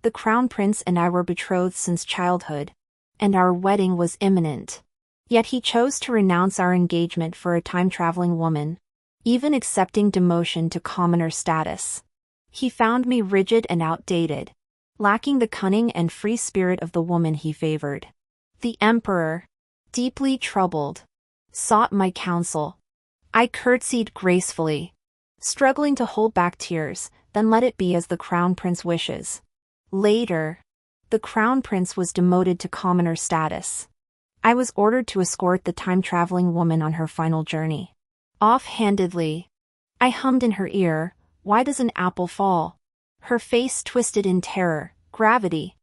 The crown prince and I were betrothed since childhood, and our wedding was imminent. Yet he chose to renounce our engagement for a time-traveling woman, even accepting demotion to commoner status. He found me rigid and outdated, lacking the cunning and free spirit of the woman he favored. The emperor, deeply troubled, sought my counsel. I curtsied gracefully, struggling to hold back tears, then let it be as the crown prince wishes. Later, the crown prince was demoted to commoner status. I was ordered to escort the time-traveling woman on her final journey. Off-handedly, I hummed in her ear, "Why does an apple fall?" Her face twisted in terror. "Gravity."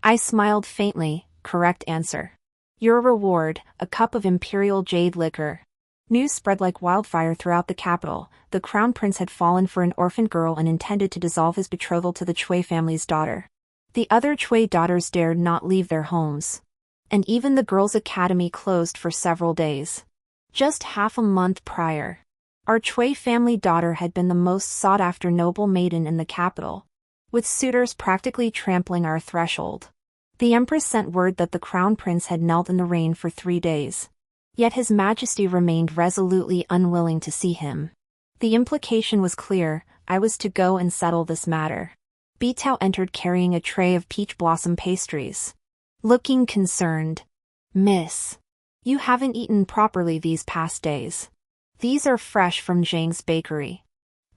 I smiled faintly. "Correct answer. Your reward, a cup of imperial jade liquor." News spread like wildfire throughout the capital. The crown prince had fallen for an orphan girl and intended to dissolve his betrothal to the Chui family's daughter. The other Chui daughters dared not leave their homes, and even the girls' academy closed for several days. Just half a month prior, our Chui family daughter had been the most sought-after noble maiden in the capital, with suitors practically trampling our threshold. The empress sent word that the crown prince had knelt in the rain for 3 days. Yet his majesty remained resolutely unwilling to see him. The implication was clear: I was to go and settle this matter. Bitao entered carrying a tray of peach blossom pastries. Looking concerned. "Miss, you haven't eaten properly these past days. These are fresh from Zhang's bakery."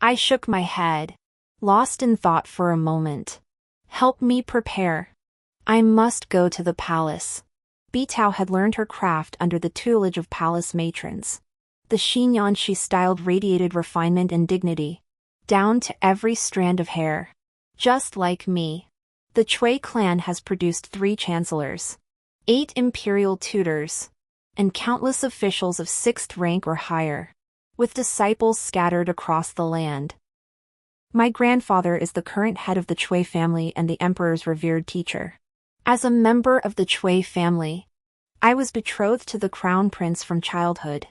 I shook my head, lost in thought for a moment. "Help me prepare. I must go to the palace." Bitao had learned her craft under the tutelage of palace matrons. The chignon she styled radiated refinement and dignity, down to every strand of hair. Just like me, the Chui clan has produced 3 chancellors, 8 imperial tutors, and countless officials of 6th rank or higher, with disciples scattered across the land. My grandfather is the current head of the Chui family and the emperor's revered teacher. As a member of the Chui family, I was betrothed to the crown prince from childhood.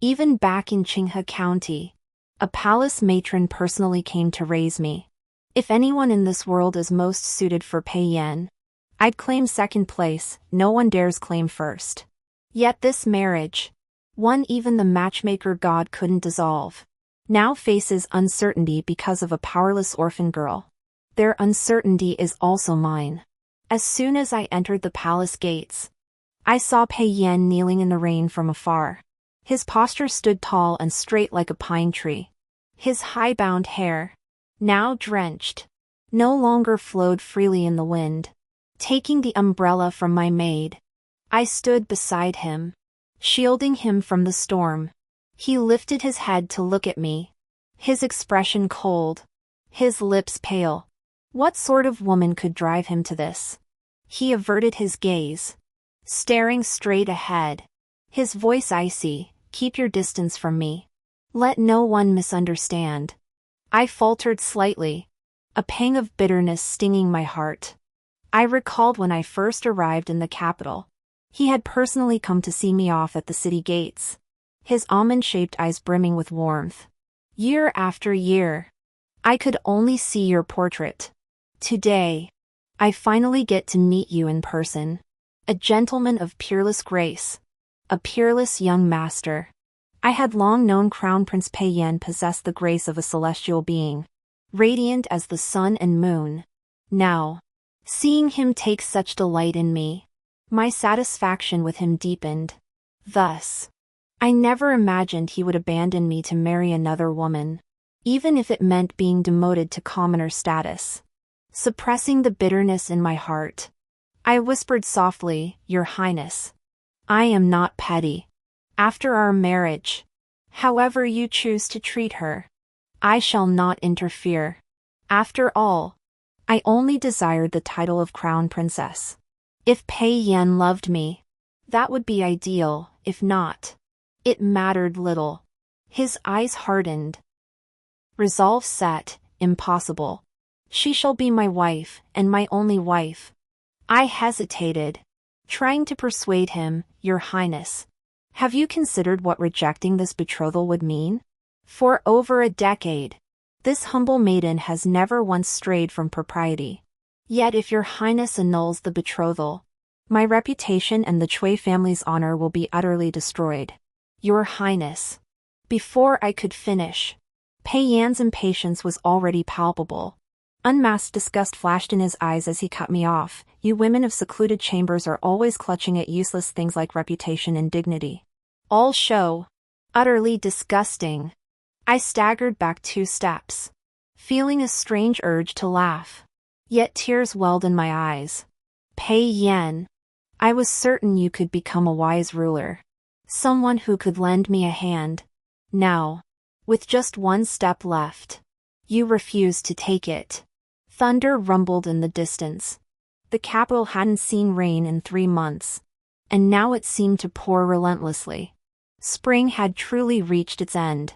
Even back in Qinghe County, a palace matron personally came to raise me. If anyone in this world is most suited for Pei Yan, I'd claim second place. No one dares claim first. Yet this marriage, one even the matchmaker god couldn't dissolve, now faces uncertainty because of a powerless orphan girl. Their uncertainty is also mine. As soon as I entered the palace gates, I saw Pei Yan kneeling in the rain from afar. His posture stood tall and straight like a pine tree. His high-bound hair, now drenched, no longer flowed freely in the wind. Taking the umbrella from my maid, I stood beside him, shielding him from the storm. He lifted his head to look at me, his expression cold, his lips pale. What sort of woman could drive him to this? He averted his gaze, staring straight ahead, his voice icy. "Keep your distance from me. Let no one misunderstand." I faltered slightly, a pang of bitterness stinging my heart. I recalled when I first arrived in the capital. He had personally come to see me off at the city gates, his almond-shaped eyes brimming with warmth. Year after year, I could only see your portrait. Today, I finally get to meet you in person. A gentleman of peerless grace, a peerless young master. I had long known Crown Prince Pei Yan possessed the grace of a celestial being, radiant as the sun and moon. Now, seeing him take such delight in me, my satisfaction with him deepened. Thus, I never imagined he would abandon me to marry another woman, even if it meant being demoted to commoner status. Suppressing the bitterness in my heart, I whispered softly, "Your Highness, I am not petty. After our marriage, however you choose to treat her, I shall not interfere. After all, I only desired the title of Crown Princess. If Pei Yan loved me, that would be ideal. If not, it mattered little." His eyes hardened. Resolve set. "Impossible. She shall be my wife, and my only wife." I hesitated, trying to persuade him. "Your Highness, have you considered what rejecting this betrothal would mean? For over a decade, this humble maiden has never once strayed from propriety. Yet if your highness annuls the betrothal, my reputation and the Chui family's honor will be utterly destroyed. Your highness. Before I could finish, Pei Yan's impatience was already palpable. Unmasked disgust flashed in his eyes as he cut me off. You women of secluded chambers are always clutching at useless things like reputation and dignity. All show. Utterly disgusting. I staggered back 2 steps, feeling a strange urge to laugh. Yet tears welled in my eyes. Pei Yan. I was certain you could become a wise ruler. Someone who could lend me a hand. Now, with just 1 step left, you refused to take it. Thunder rumbled in the distance. The capital hadn't seen rain in 3 months, and now it seemed to pour relentlessly. Spring had truly reached its end.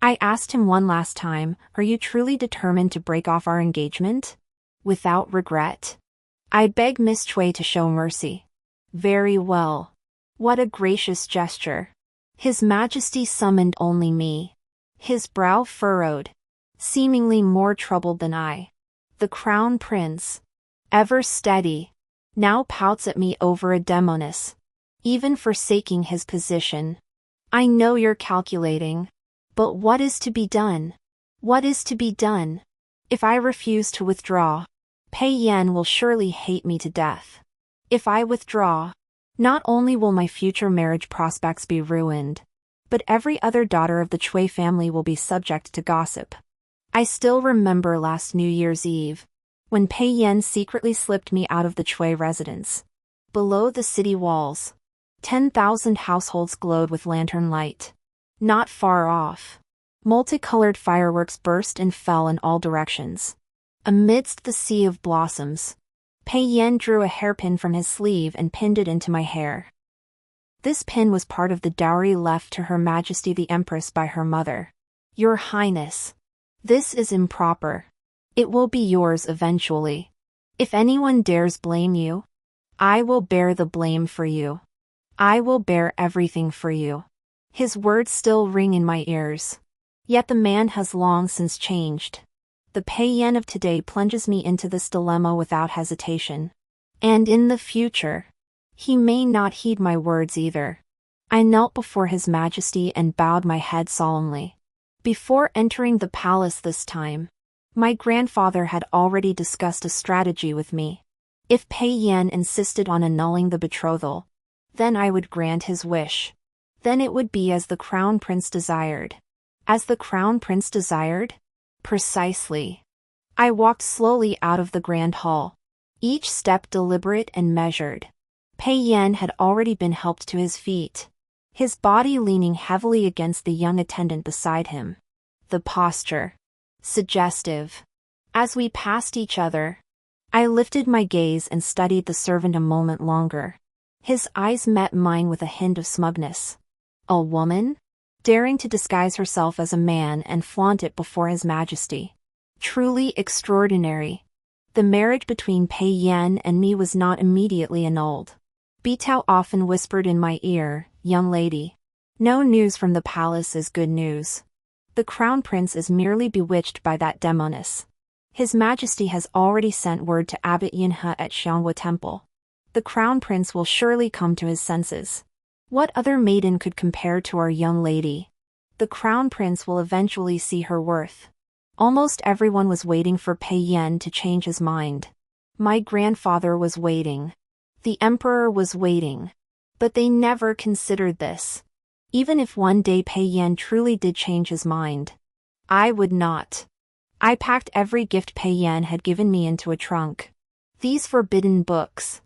I asked him one last time, are you truly determined to break off our engagement? Without regret? I begged Miss Chui to show mercy. Very well. What a gracious gesture. His Majesty summoned only me. His brow furrowed, seemingly more troubled than I. The Crown Prince, ever steady, now pouts at me over a demoness, even forsaking his position. I know you're calculating. But what is to be done? What is to be done? If I refuse to withdraw, Pei Yan will surely hate me to death. If I withdraw, not only will my future marriage prospects be ruined, but every other daughter of the Chui family will be subject to gossip. I still remember last New Year's Eve, when Pei Yan secretly slipped me out of the Chui residence. Below the city walls, 10,000 households glowed with lantern light. Not far off, multicolored fireworks burst and fell in all directions. Amidst the sea of blossoms, Pei Yan drew a hairpin from his sleeve and pinned it into my hair. This pin was part of the dowry left to Her Majesty the Empress by her mother. Your Highness. This is improper. It will be yours eventually. If anyone dares blame you, I will bear the blame for you. I will bear everything for you. His words still ring in my ears. Yet the man has long since changed. The Pei Yan of today plunges me into this dilemma without hesitation. And in the future, he may not heed my words either. I knelt before His Majesty and bowed my head solemnly. Before entering the palace this time, my grandfather had already discussed a strategy with me. If Pei Yan insisted on annulling the betrothal, then I would grant his wish. Then it would be as the Crown Prince desired. As the Crown Prince desired? Precisely. I walked slowly out of the grand hall, each step deliberate and measured. Pei Yan had already been helped to his feet, his body leaning heavily against the young attendant beside him. The posture. Suggestive. As we passed each other, I lifted my gaze and studied the servant a moment longer. His eyes met mine with a hint of smugness. A woman? Daring to disguise herself as a man and flaunt it before His Majesty. Truly extraordinary. The marriage between Pei Yan and me was not immediately annulled. Bitao often whispered in my ear, young lady. No news from the palace is good news. The Crown Prince is merely bewitched by that demoness. His Majesty has already sent word to Abbot Yinhe at Xianghua Temple. The Crown Prince will surely come to his senses. What other maiden could compare to our young lady? The Crown Prince will eventually see her worth. Almost everyone was waiting for Pei Yan to change his mind. My grandfather was waiting. The Emperor was waiting. But they never considered this. Even if one day Pei Yan truly did change his mind, I would not. I packed every gift Pei Yan had given me into a trunk. These forbidden books,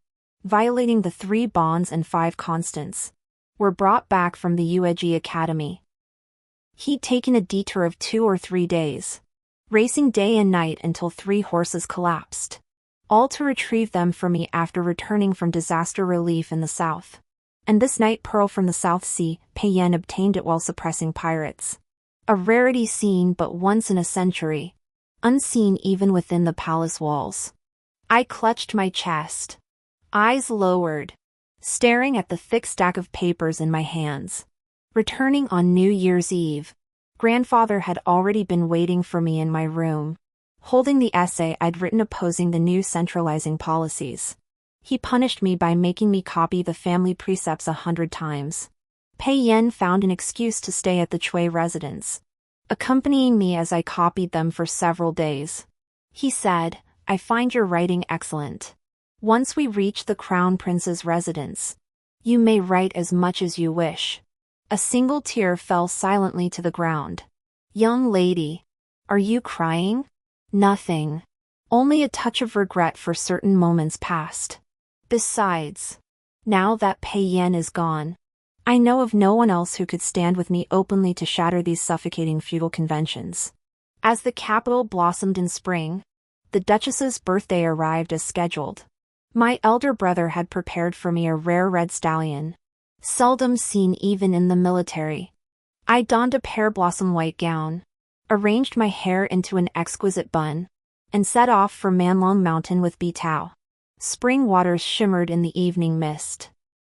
violating the 3 bonds and 5 constants, were brought back from the Yueji Academy. He'd taken a detour of 2 or 3 days, racing day and night until 3 horses collapsed, all to retrieve them for me after returning from disaster relief in the south. And this night pearl from the South Sea, Pei Yan obtained it while suppressing pirates. A rarity seen but once in a century, unseen even within the palace walls. I clutched my chest, eyes lowered, staring at the thick stack of papers in my hands. Returning on New Year's Eve, grandfather had already been waiting for me in my room, holding the essay I'd written opposing the new centralizing policies. He punished me by making me copy the family precepts 100 times. Pei Yan found an excuse to stay at the Chui residence, accompanying me as I copied them for several days. He said, "I find your writing excellent. Once we reach the Crown Prince's residence, you may write as much as you wish." A single tear fell silently to the ground. "Young lady, are you crying?" "Nothing. Only a touch of regret for certain moments past. Besides, now that Pei Yan is gone, I know of no one else who could stand with me openly to shatter these suffocating feudal conventions." As the capital blossomed in spring, the Duchess's birthday arrived as scheduled. My elder brother had prepared for me a rare red stallion, seldom seen even in the military. I donned a pear-blossom white gown, arranged my hair into an exquisite bun, and set off for Manlong Mountain with betrothal. Spring waters shimmered in the evening mist.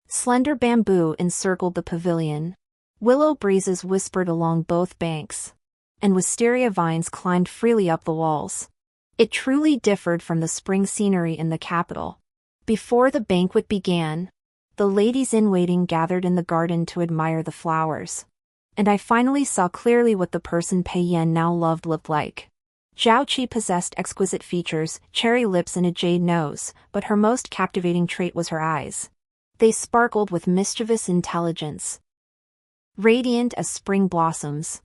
Slender bamboo encircled the pavilion. Willow breezes whispered along both banks, and wisteria vines climbed freely up the walls. It truly differed from the spring scenery in the capital. Before the banquet began, the ladies-in-waiting gathered in the garden to admire the flowers, and I finally saw clearly what the person Pei Yan now loved looked like. Zhao Qi possessed exquisite features, cherry lips and a jade nose, but her most captivating trait was her eyes. They sparkled with mischievous intelligence, radiant as spring blossoms.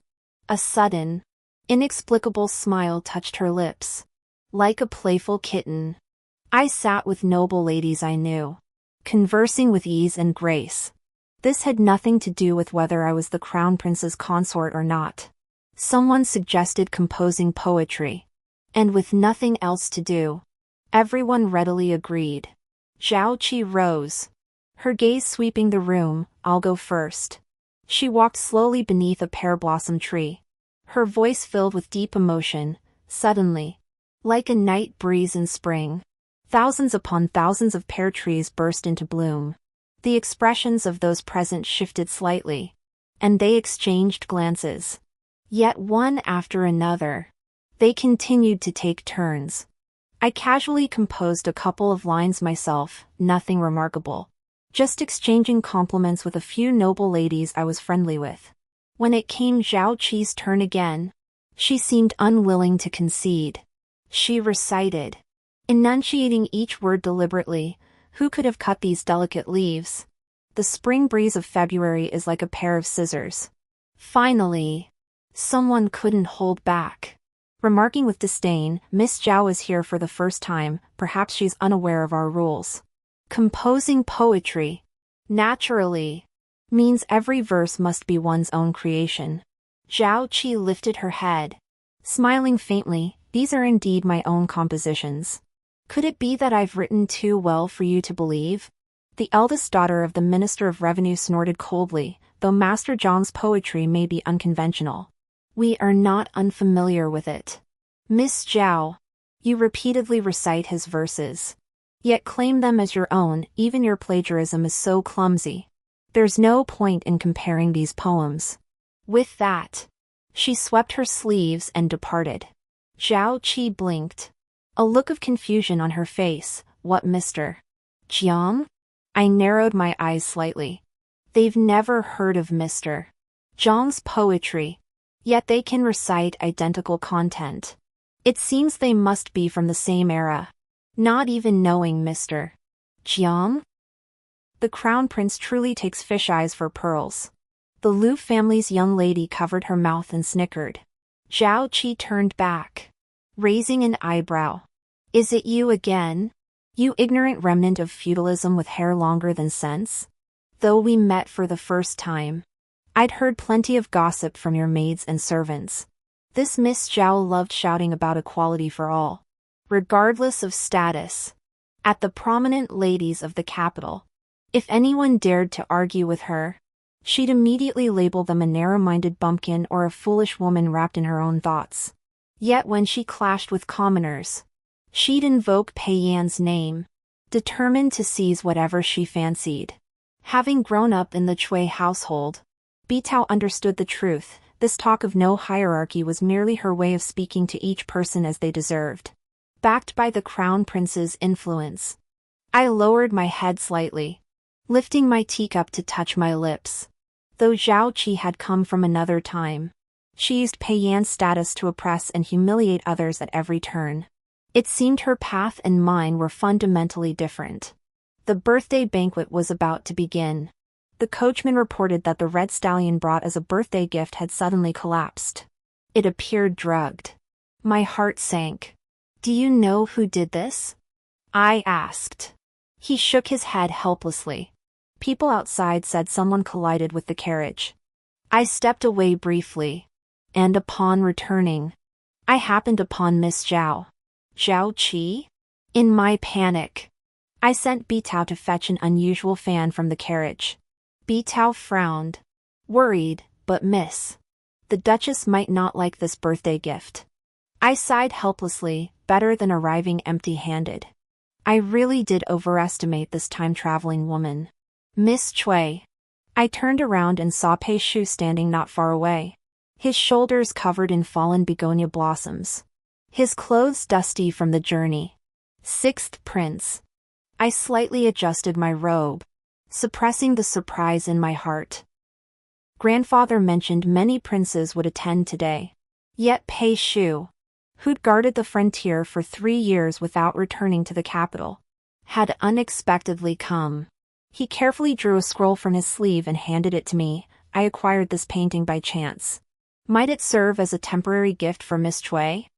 A sudden, inexplicable smile touched her lips, like a playful kitten. I sat with noble ladies I knew, conversing with ease and grace. This had nothing to do with whether I was the Crown Prince's consort or not. Someone suggested composing poetry, and with nothing else to do, everyone readily agreed. Zhao Qi rose, her gaze sweeping the room. "I'll go first." She walked slowly beneath a pear-blossom tree, her voice filled with deep emotion. Suddenly, like a night breeze in spring, thousands upon thousands of pear trees burst into bloom. The expressions of those present shifted slightly, and they exchanged glances. Yet one after another, they continued to take turns. I casually composed a couple of lines myself, nothing remarkable, just exchanging compliments with a few noble ladies I was friendly with. When it came Zhao Qi's turn again, she seemed unwilling to concede. She recited, enunciating each word deliberately. "Who could have cut these delicate leaves? The spring breeze of February is like a pair of scissors." Finally, someone couldn't hold back, remarking with disdain, "Miss Zhao is here for the first time, perhaps she's unaware of our rules. Composing poetry, naturally, means every verse must be one's own creation." Zhao Qi lifted her head, smiling faintly. "These are indeed my own compositions. Could it be that I've written too well for you to believe?" The eldest daughter of the Minister of Revenue snorted coldly, "Though Master Zhang's poetry may be unconventional, we are not unfamiliar with it. Miss Zhao, you repeatedly recite his verses, yet claim them as your own. Even your plagiarism is so clumsy. There's no point in comparing these poems." With that, she swept her sleeves and departed. Zhao Qi blinked, a look of confusion on her face. "What, Mr. Jiang?" I narrowed my eyes slightly. They've never heard of Mr. Zhang's poetry, yet they can recite identical content. It seems they must be from the same era. Not even knowing Mr. Jiang? The Crown Prince truly takes fish eyes for pearls. The Liu family's young lady covered her mouth and snickered. Zhao Qi turned back, raising an eyebrow. "Is it you again? You ignorant remnant of feudalism with hair longer than sense? Though we met for the first time, I'd heard plenty of gossip from your maids and servants. This Miss Zhao loved shouting about equality for all, regardless of status, at the prominent ladies of the capital. If anyone dared to argue with her, she'd immediately label them a narrow-minded bumpkin or a foolish woman wrapped in her own thoughts. Yet when she clashed with commoners, she'd invoke Pei Yan's name, determined to seize whatever she fancied. Having grown up in the Chui household, Bitao understood the truth. This talk of no hierarchy was merely her way of speaking to each person as they deserved. Backed by the crown prince's influence, I lowered my head slightly, lifting my teacup to touch my lips. Though Zhao Qi had come from another time, she used Pei Yan's status to oppress and humiliate others at every turn. It seemed her path and mine were fundamentally different. The birthday banquet was about to begin. The coachman reported that the red stallion brought as a birthday gift had suddenly collapsed. It appeared drugged. My heart sank. "Do you know who did this?" I asked. He shook his head helplessly. People outside said someone collided with the carriage. I stepped away briefly, and upon returning, I happened upon Miss Zhao. Zhao Qi? In my panic, I sent Bitao to fetch an unusual fan from the carriage. Bitao frowned, worried, but miss, the Duchess might not like this birthday gift. I sighed helplessly, better than arriving empty-handed. I really did overestimate this time-traveling woman. Miss Cui. I turned around and saw Pei Shu standing not far away, his shoulders covered in fallen begonia blossoms, his clothes dusty from the journey. Sixth Prince. I slightly adjusted my robe, suppressing the surprise in my heart. Grandfather mentioned many princes would attend today. Yet Pei Shu, who'd guarded the frontier for 3 years without returning to the capital, had unexpectedly come. He carefully drew a scroll from his sleeve and handed it to me. I acquired this painting by chance. Might it serve as a temporary gift for Miss Cui?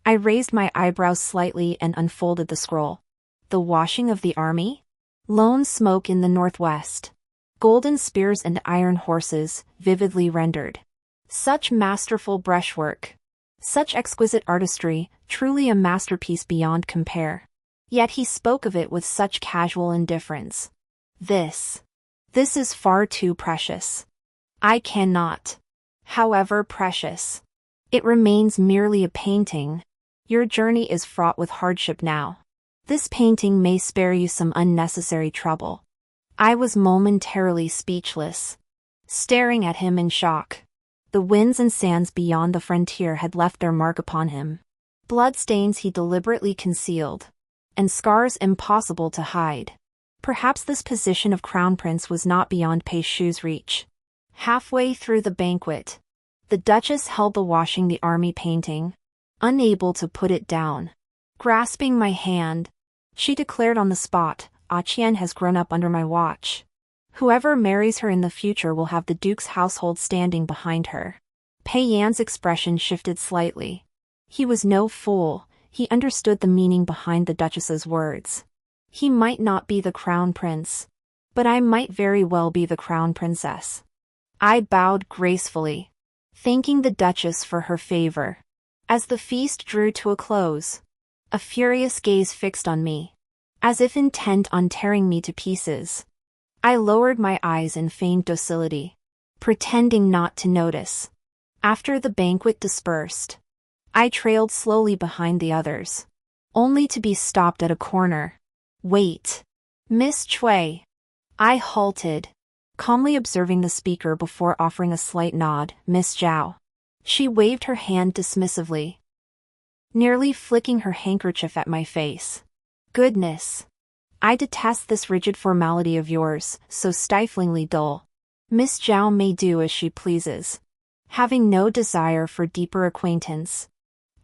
I raised my eyebrows slightly and unfolded the scroll. The washing of the army? Lone smoke in the northwest. Golden spears and iron horses, vividly rendered. Such masterful brushwork. Such exquisite artistry, truly a masterpiece beyond compare. Yet he spoke of it with such casual indifference. This is far too precious. I cannot. However precious, it remains merely a painting. Your journey is fraught with hardship now. This painting may spare you some unnecessary trouble. I was momentarily speechless, staring at him in shock. The winds and sands beyond the frontier had left their mark upon him. Bloodstains he deliberately concealed, and scars impossible to hide. Perhaps this position of crown prince was not beyond Pei Shu's reach. Halfway through the banquet, the Duchess held the washing the army painting, unable to put it down. Grasping my hand, she declared on the spot, "Ah Qian has grown up under my watch. Whoever marries her in the future will have the Duke's household standing behind her." Pei Yan's expression shifted slightly. He was no fool, he understood the meaning behind the Duchess's words. He might not be the crown prince, but I might very well be the crown princess. I bowed gracefully, thanking the Duchess for her favor. As the feast drew to a close, a furious gaze fixed on me, as if intent on tearing me to pieces. I lowered my eyes in feigned docility, pretending not to notice. After the banquet dispersed, I trailed slowly behind the others, only to be stopped at a corner. "Wait, Miss Cui." I halted, calmly observing the speaker before offering a slight nod. "Miss Zhao." She waved her hand dismissively, nearly flicking her handkerchief at my face. "Goodness. I detest this rigid formality of yours, so stiflingly dull. Miss Zhao may do as she pleases." Having no desire for deeper acquaintance,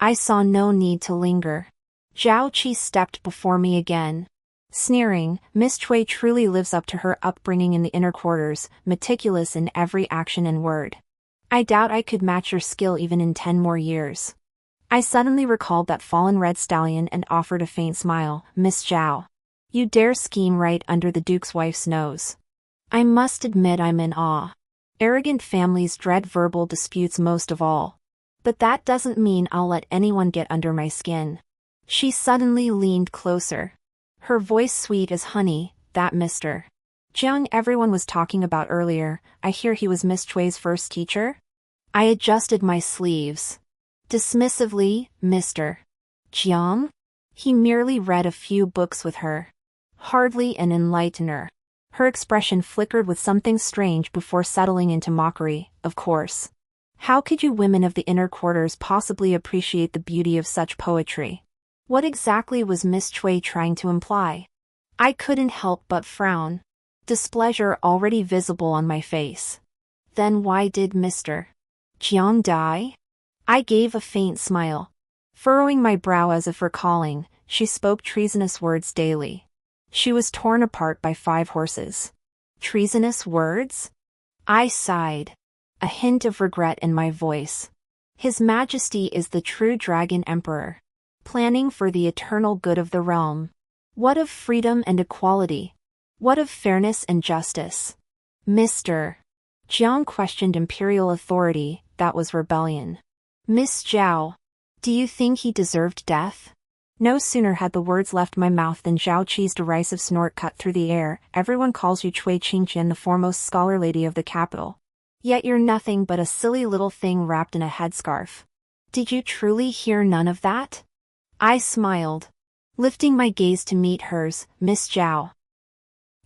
I saw no need to linger. Zhao Qi stepped before me again, sneering. "Miss Cui truly lives up to her upbringing in the inner quarters, meticulous in every action and word. I doubt I could match your skill even in 10 more years." I suddenly recalled that fallen red stallion and offered a faint smile. "Miss Zhao, you dare scheme right under the Duke's wife's nose." I must admit I'm in awe. Arrogant families dread verbal disputes most of all. But that doesn't mean I'll let anyone get under my skin. She suddenly leaned closer, her voice sweet as honey. "That Mr. Jiang everyone was talking about earlier, I hear he was Miss Cui's first teacher?" I adjusted my sleeves. Dismissively. "Mr. Jiang? He merely read a few books with her. Hardly an enlightener." Her expression flickered with something strange before settling into mockery. "Of course. How could you women of the inner quarters possibly appreciate the beauty of such poetry? What exactly was Miss Chui trying to imply? I couldn't help but frown, displeasure already visible on my face. Then why did Mr. Jiang die? I gave a faint smile. Furrowing my brow as if recalling, she spoke treasonous words daily. She was torn apart by 5 horses. Treasonous words? I sighed, a hint of regret in my voice. His Majesty is the true Dragon Emperor, planning for the eternal good of the realm. What of freedom and equality? What of fairness and justice? Mr. Jiang questioned imperial authority. That was rebellion. Miss Zhao, do you think he deserved death? No sooner had the words left my mouth than Zhao Qi's derisive snort cut through the air. Everyone calls you Cui Qingqian, the foremost scholar lady of the capital. Yet you're nothing but a silly little thing wrapped in a headscarf. Did you truly hear none of that? I smiled, lifting my gaze to meet hers. Miss Zhao,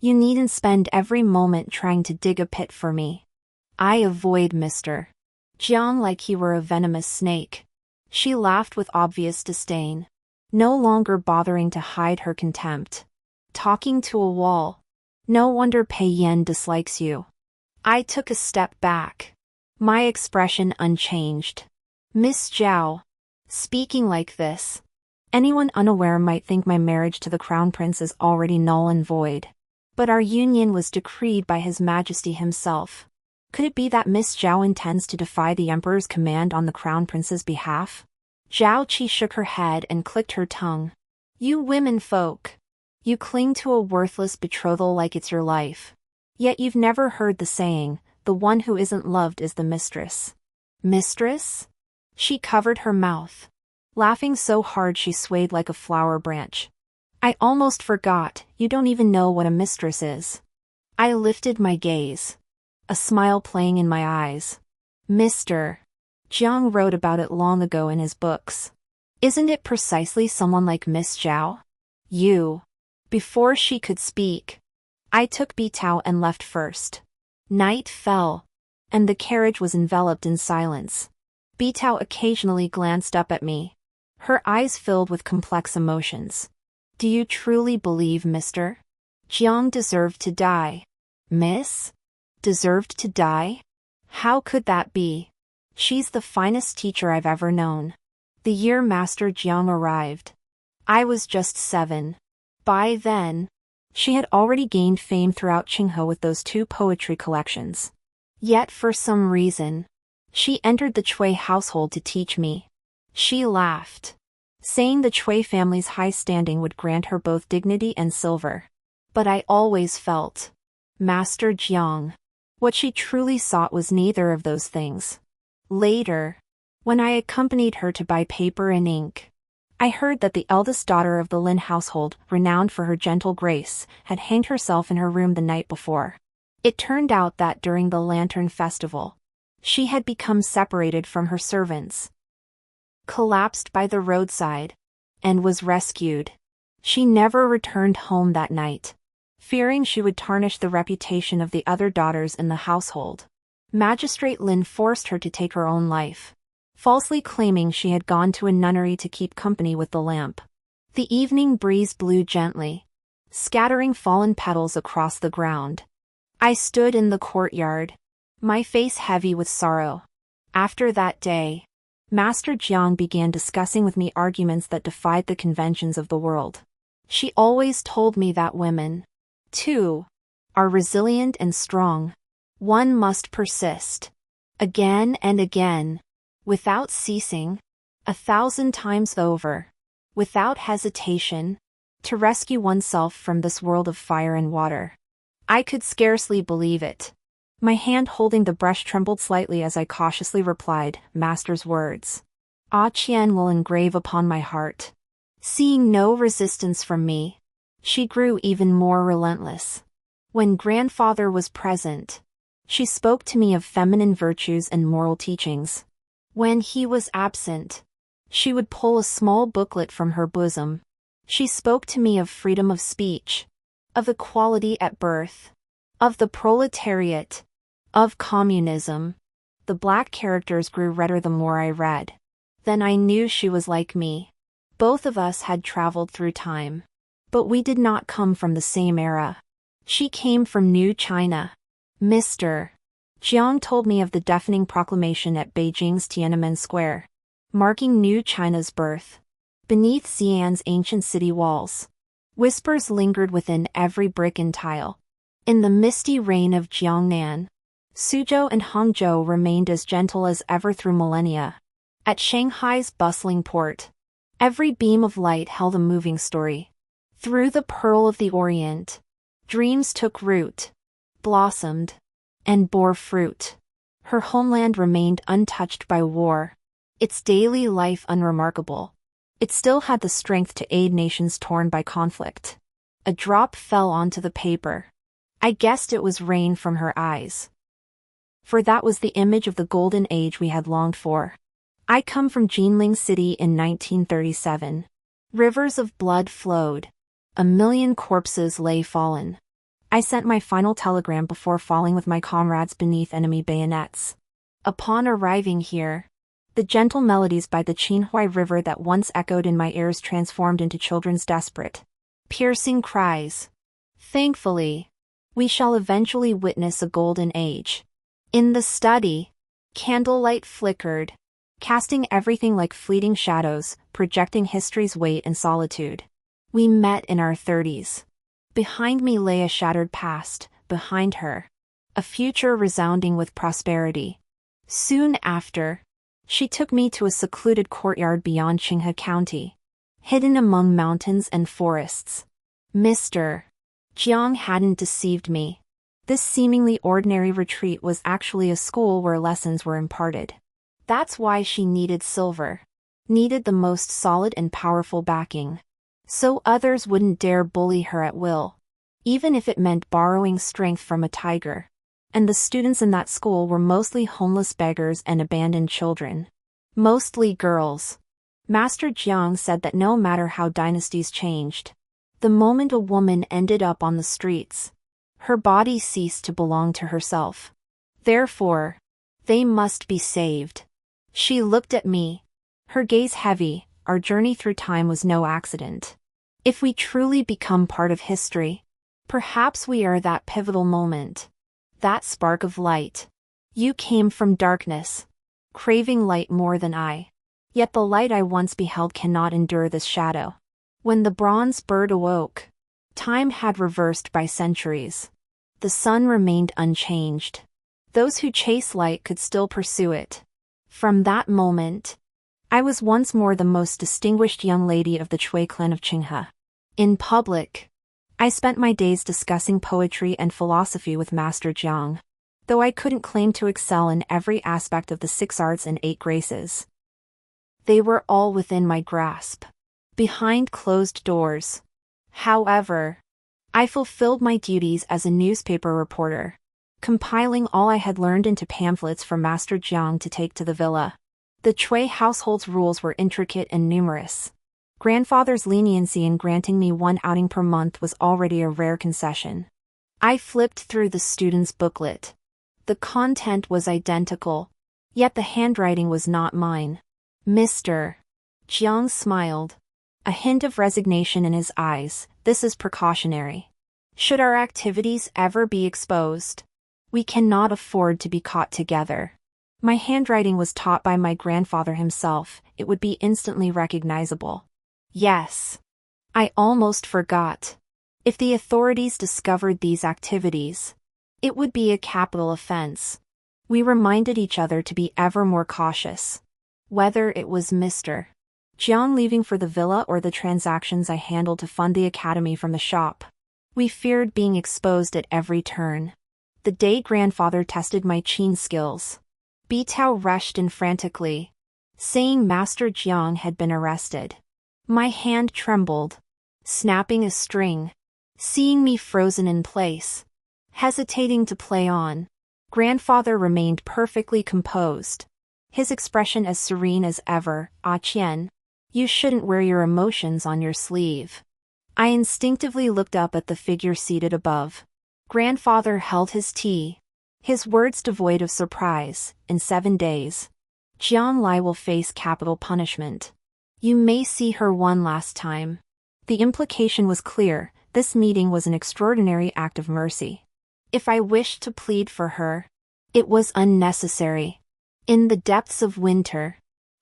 you needn't spend every moment trying to dig a pit for me. I avoid Mr. Jiang like he were a venomous snake. She laughed with obvious disdain, no longer bothering to hide her contempt. Talking to a wall. No wonder Pei Yan dislikes you. I took a step back, my expression unchanged. Miss Zhao, speaking like this, anyone unaware might think my marriage to the crown prince is already null and void. But our union was decreed by His Majesty himself. Could it be that Miss Zhao intends to defy the Emperor's command on the crown prince's behalf? Zhao Qi shook her head and clicked her tongue. You women folk. You cling to a worthless betrothal like it's your life. Yet you've never heard the saying, the one who isn't loved is the mistress. Mistress? She covered her mouth, laughing so hard she swayed like a flower branch. I almost forgot, you don't even know what a mistress is. I lifted my gaze, a smile playing in my eyes. Mr. Jiang wrote about it long ago in his books. Isn't it precisely someone like Miss Zhao? You. Before she could speak, I took betrothal and left first. Night fell, and the carriage was enveloped in silence. Betrothal occasionally glanced up at me, her eyes filled with complex emotions. Do you truly believe Mr. Jiang deserved to die? Miss? Deserved to die? How could that be? She's the finest teacher I've ever known. The year Master Jiang arrived, I was just 7. By then, she had already gained fame throughout Qinghe with those 2 poetry collections. Yet for some reason, she entered the Chui household to teach me. She laughed, saying the Chui family's high standing would grant her both dignity and silver. But I always felt, Master Jiang, what she truly sought was neither of those things. Later, when I accompanied her to buy paper and ink, I heard that the eldest daughter of the Lin household, renowned for her gentle grace, had hanged herself in her room the night before. It turned out that during the Lantern Festival, she had become separated from her servants, collapsed by the roadside, and was rescued. She never returned home that night, fearing she would tarnish the reputation of the other daughters in the household. Magistrate Lin forced her to take her own life, falsely claiming she had gone to a nunnery to keep company with the lamp. The evening breeze blew gently, scattering fallen petals across the ground. I stood in the courtyard, my face heavy with sorrow. After that day, Master Jiang began discussing with me arguments that defied the conventions of the world. She always told me that women, too, are resilient and strong. One must persist, again and again, without ceasing, 1,000 times over, without hesitation, to rescue oneself from this world of fire and water. I could scarcely believe it. My hand holding the brush trembled slightly as I cautiously replied, Master's words. Ah Qian will engrave upon my heart. Seeing no resistance from me, she grew even more relentless. When grandfather was present, she spoke to me of feminine virtues and moral teachings. When he was absent, she would pull a small booklet from her bosom. She spoke to me of freedom of speech, of equality at birth, of the proletariat, of communism, The black characters grew redder the more I read. Then I knew she was like me. Both of us had traveled through time. But we did not come from the same era. She came from New China. Mr. Jiang told me of the deafening proclamation at Beijing's Tiananmen Square, marking New China's birth. Beneath Xi'an's ancient city walls, whispers lingered within every brick and tile. In the misty reign of Jiangnan, Suzhou and Hangzhou remained as gentle as ever through millennia. At Shanghai's bustling port, every beam of light held a moving story. Through the Pearl of the Orient, dreams took root, blossomed, and bore fruit. Her homeland remained untouched by war, its daily life unremarkable. It still had the strength to aid nations torn by conflict. A drop fell onto the paper. I guessed it was rain from her eyes. For that was the image of the golden age we had longed for. I come from Jinling City in 1937. Rivers of blood flowed. 1,000,000 corpses lay fallen. I sent my final telegram before falling with my comrades beneath enemy bayonets. Upon arriving here, the gentle melodies by the Qinhuai River that once echoed in my ears transformed into children's desperate, piercing cries. Thankfully, we shall eventually witness a golden age. In the study, candlelight flickered, casting everything like fleeting shadows, projecting history's weight and solitude. We met in our 30s. Behind me lay a shattered past, behind her, a future resounding with prosperity. Soon after, she took me to a secluded courtyard beyond Qinghe County, hidden among mountains and forests. Mr. Jiang hadn't deceived me. This seemingly ordinary retreat was actually a school where lessons were imparted. That's why she needed silver. Needed the most solid and powerful backing. So others wouldn't dare bully her at will, even if it meant borrowing strength from a tiger. And the students in that school were mostly homeless beggars and abandoned children. Mostly girls. Master Jiang said that no matter how dynasties changed, the moment a woman ended up on the streets, her body ceased to belong to herself. Therefore, they must be saved. She looked at me, her gaze heavy. Our journey through time was no accident. If we truly become part of history, perhaps we are that pivotal moment. That spark of light. You came from darkness, craving light more than I. Yet the light I once beheld cannot endure this shadow. When the bronze bird awoke, time had reversed by centuries. The sun remained unchanged. Those who chase light could still pursue it. From that moment, I was once more the most distinguished young lady of the Chui clan of Qinghe. In public, I spent my days discussing poetry and philosophy with Master Jiang, though I couldn't claim to excel in every aspect of the 6 arts and 8 graces. They were all within my grasp, behind closed doors. However, I fulfilled my duties as a newspaper reporter, compiling all I had learned into pamphlets for Master Jiang to take to the villa. The Chui household's rules were intricate and numerous. Grandfather's leniency in granting me 1 outing per month was already a rare concession. I flipped through the student's booklet. The content was identical, yet the handwriting was not mine. Mr. Jiang smiled, a hint of resignation in his eyes. This is precautionary. Should our activities ever be exposed, we cannot afford to be caught together. My handwriting was taught by my grandfather himself. It would be instantly recognizable. Yes. I almost forgot. If the authorities discovered these activities, it would be a capital offense. We reminded each other to be ever more cautious. Whether it was Mr. Jiang leaving for the villa or the transactions I handled to fund the academy from the shop, we feared being exposed at every turn. The day grandfather tested my Qin skills, Bitao rushed in frantically, saying Master Jiang had been arrested. My hand trembled, snapping a string. Seeing me frozen in place, hesitating to play on, grandfather remained perfectly composed, his expression as serene as ever. Ah Qian, you shouldn't wear your emotions on your sleeve. I instinctively looked up at the figure seated above. Grandfather held his tea, His words devoid of surprise. In 7 days, Jiang Lai will face capital punishment. You may see her one last time. The implication was clear. This meeting was an extraordinary act of mercy. If I wished to plead for her, it was unnecessary. In the depths of winter,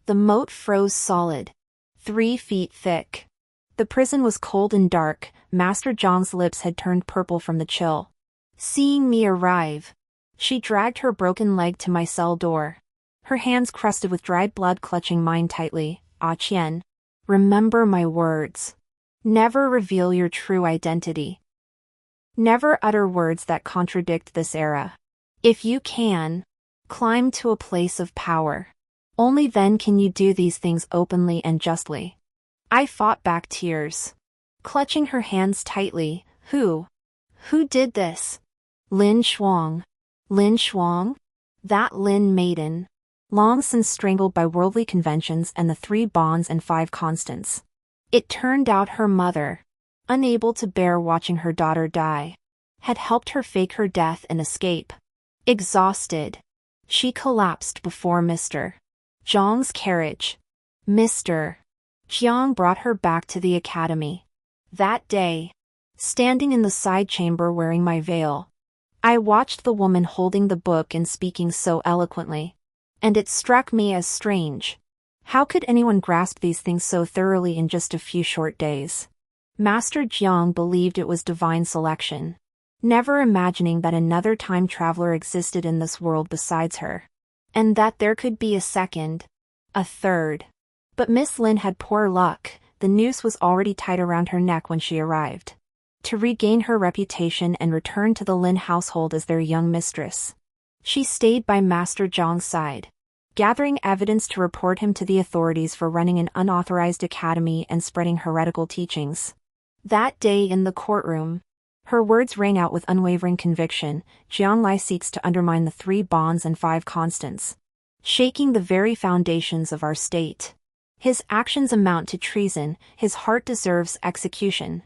the moat froze solid, 3 feet thick. The prison was cold and dark. Master Zhang's lips had turned purple from the chill. Seeing me arrive, she dragged her broken leg to my cell door. Her hands crusted with dried blood clutching mine tightly. Ah Qian, remember my words. Never reveal your true identity. Never utter words that contradict this era. If you can, climb to a place of power. Only then can you do these things openly and justly. I fought back tears, clutching her hands tightly. Who did this? Lin Shuang. Lin Shuang? That Lin maiden, long since strangled by worldly conventions and the 3 bonds and 5 constants. It turned out her mother, unable to bear watching her daughter die, had helped her fake her death and escape. Exhausted, she collapsed before Mr. Zhang's carriage. Mr. Jiang brought her back to the academy. That day, standing in the side chamber wearing my veil, I watched the woman holding the book and speaking so eloquently. And it struck me as strange. How could anyone grasp these things so thoroughly in just a few short days? Master Jiang believed it was divine selection, never imagining that another time traveler existed in this world besides her. And that there could be a second, a third. But Miss Lin had poor luck. The noose was already tied around her neck when she arrived. To regain her reputation and return to the Lin household as their young mistress, she stayed by Master Zhang's side, gathering evidence to report him to the authorities for running an unauthorized academy and spreading heretical teachings. That day in the courtroom, her words rang out with unwavering conviction. Jiang Lai seeks to undermine the 3 bonds and 5 constants, shaking the very foundations of our state. His actions amount to treason. His heart deserves execution.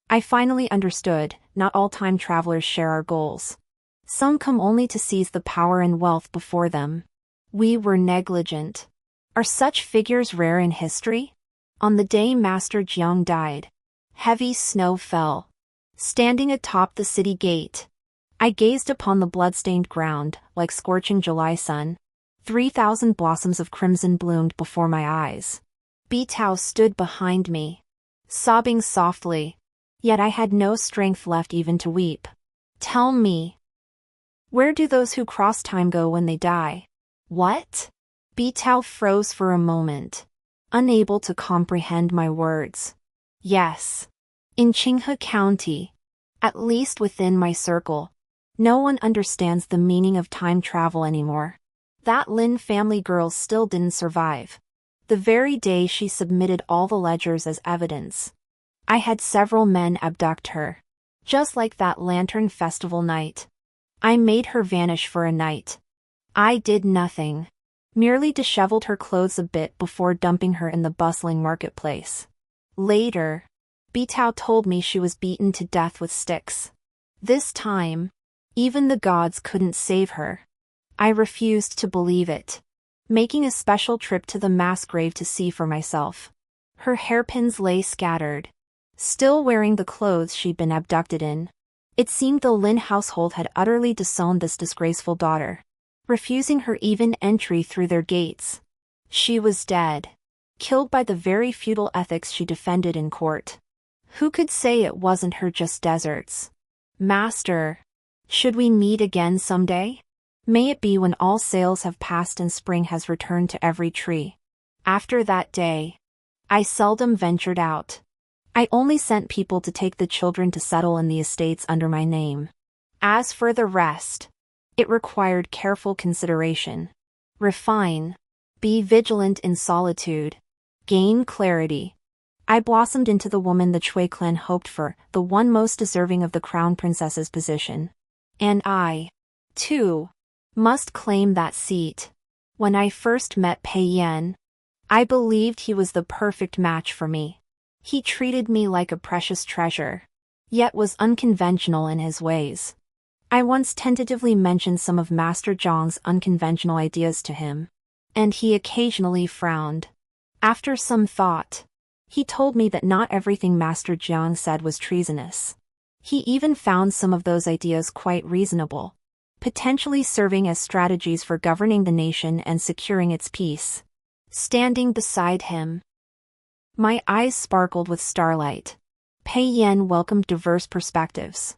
I finally understood. Not all time travelers share our goals. Some come only to seize the power and wealth before them. We were negligent. Are such figures rare in history? On the day Master Jiang died, heavy snow fell. Standing atop the city gate, I gazed upon the blood-stained ground, like scorching July sun. 3,000 blossoms of crimson bloomed before my eyes. Betrothal stood behind me, sobbing softly. Yet I had no strength left even to weep. Tell me, where do those who cross time go when they die? What? Betrothal froze for a moment, unable to comprehend my words. Yes. In Qinghe County, at least within my circle, no one understands the meaning of time travel anymore. That Lin family girl still didn't survive. The very day she submitted all the ledgers as evidence, I had several men abduct her. Just like that lantern festival night. I made her vanish for a night. I did nothing. Merely disheveled her clothes a bit before dumping her in the bustling marketplace. Later, Betrothal told me she was beaten to death with sticks. This time, even the gods couldn't save her. I refused to believe it, making a special trip to the mass grave to see for myself. Her hairpins lay scattered, still wearing the clothes she'd been abducted in. It seemed the Lin household had utterly disowned this disgraceful daughter, refusing her even entry through their gates. She was dead, killed by the very feudal ethics she defended in court. Who could say it wasn't her just deserts? Master, should we meet again someday? May it be when all sales have passed and spring has returned to every tree. After that day, I seldom ventured out. I only sent people to take the children to settle in the estates under my name. As for the rest, it required careful consideration. Refine. Be vigilant in solitude. Gain clarity. I blossomed into the woman the Chui clan hoped for, the one most deserving of the crown princess's position. And I, too, must claim that seat. When I first met Pei Yan, I believed he was the perfect match for me. He treated me like a precious treasure, yet was unconventional in his ways. I once tentatively mentioned some of Master Zhang's unconventional ideas to him, and he occasionally frowned. After some thought, he told me that not everything Master Zhang said was treasonous. He even found some of those ideas quite reasonable, potentially serving as strategies for governing the nation and securing its peace. Standing beside him, my eyes sparkled with starlight. Pei Yan welcomed diverse perspectives.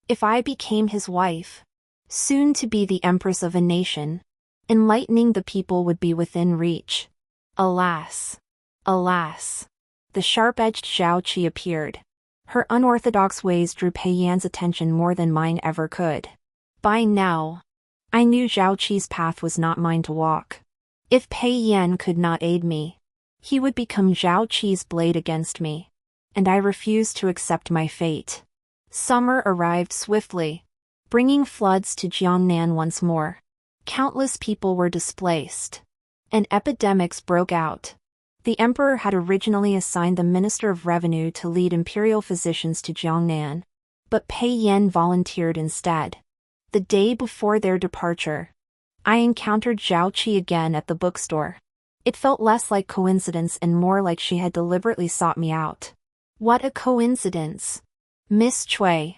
If I became his wife, soon to be the empress of a nation, enlightening the people would be within reach. Alas! Alas! The sharp-edged Zhao Qi appeared. Her unorthodox ways drew Pei Yan's attention more than mine ever could. By now, I knew Zhao Qi's path was not mine to walk. If Pei Yan could not aid me, he would become Zhao Qi's blade against me, and I refused to accept my fate. Summer arrived swiftly, bringing floods to Jiangnan once more. Countless people were displaced, and epidemics broke out. The emperor had originally assigned the Minister of Revenue to lead imperial physicians to Jiangnan, but Pei Yan volunteered instead. The day before their departure, I encountered Zhao Qi again at the bookstore. It felt less like coincidence and more like she had deliberately sought me out. What a coincidence! Miss Cui.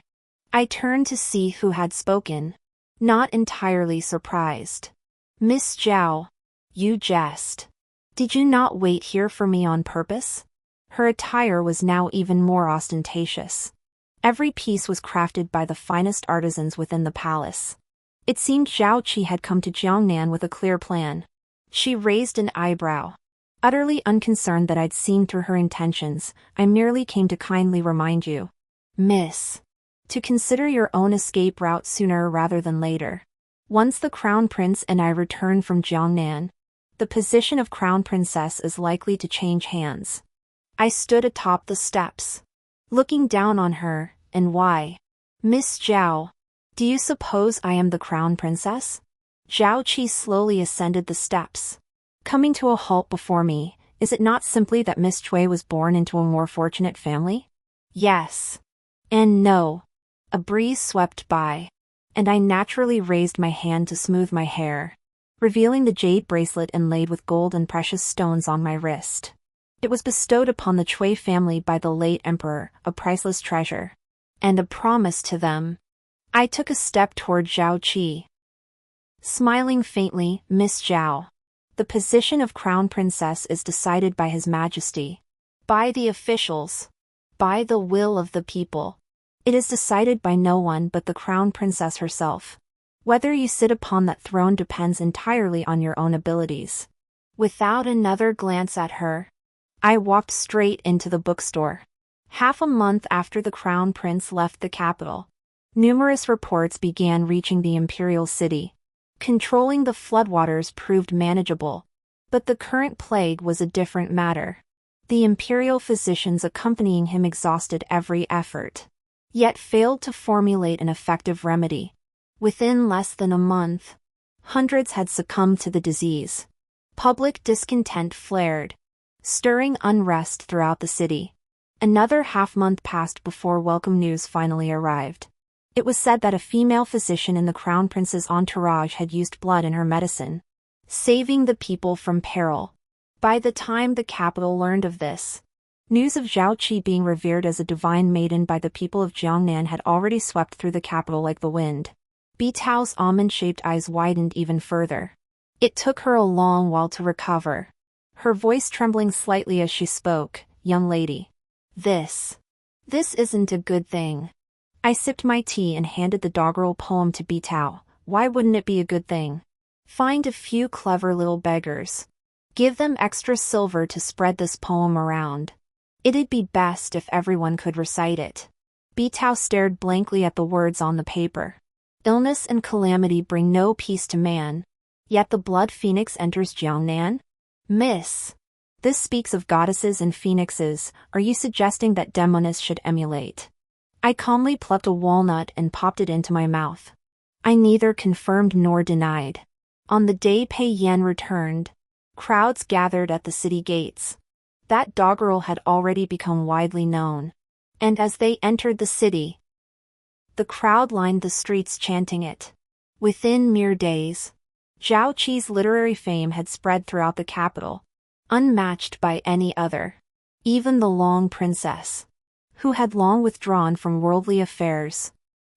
I turned to see who had spoken, not entirely surprised. Miss Zhao, you jest. Did you not wait here for me on purpose? Her attire was now even more ostentatious. Every piece was crafted by the finest artisans within the palace. It seemed Zhao Qi had come to Jiangnan with a clear plan. She raised an eyebrow. Utterly unconcerned that I'd seen through her intentions, I merely came to kindly remind you, Miss, to consider your own escape route sooner rather than later. Once the Crown Prince and I return from Jiangnan, the position of Crown Princess is likely to change hands. I stood atop the steps, looking down on her, and why? Miss Zhao, do you suppose I am the Crown Princess? Zhao Qi slowly ascended the steps. Coming to a halt before me, is it not simply that Miss Cui was born into a more fortunate family? Yes. And no. A breeze swept by, and I naturally raised my hand to smooth my hair, revealing the jade bracelet inlaid with gold and precious stones on my wrist. It was bestowed upon the Cui family by the late emperor, a priceless treasure, and a promise to them. I took a step toward Zhao Qi. Smiling faintly, Miss Zhao, the position of Crown Princess is decided by His Majesty, by the officials, by the will of the people. It is decided by no one but the Crown Princess herself. Whether you sit upon that throne depends entirely on your own abilities. Without another glance at her, I walked straight into the bookstore. Half a month after the Crown Prince left the capital, numerous reports began reaching the imperial city. Controlling the floodwaters proved manageable, but the current plague was a different matter. The imperial physicians accompanying him exhausted every effort, yet failed to formulate an effective remedy. Within less than a month, hundreds had succumbed to the disease. Public discontent flared, stirring unrest throughout the city. Another half-month passed before welcome news finally arrived. It was said that a female physician in the Crown Prince's entourage had used blood in her medicine, saving the people from peril. By the time the capital learned of this, news of Zhao Qi being revered as a divine maiden by the people of Jiangnan had already swept through the capital like the wind. Bitao's almond-shaped eyes widened even further. It took her a long while to recover, her voice trembling slightly as she spoke. Young lady, this isn't a good thing. I sipped my tea and handed the doggerel poem to Bitao. Why wouldn't it be a good thing? Find a few clever little beggars. Give them extra silver to spread this poem around. It'd be best if everyone could recite it. Bitao stared blankly at the words on the paper. Illness and calamity bring no peace to man, yet the blood phoenix enters Jiangnan? Miss, this speaks of goddesses and phoenixes. Are you suggesting that demonists should emulate? I calmly plucked a walnut and popped it into my mouth. I neither confirmed nor denied. On the day Pei Yan returned, crowds gathered at the city gates. That doggerel had already become widely known, and as they entered the city, The crowd lined the streets chanting it. Within mere days, Zhao Qi's literary fame had spread throughout the capital, unmatched by any other. Even the Long Princess, who had long withdrawn from worldly affairs,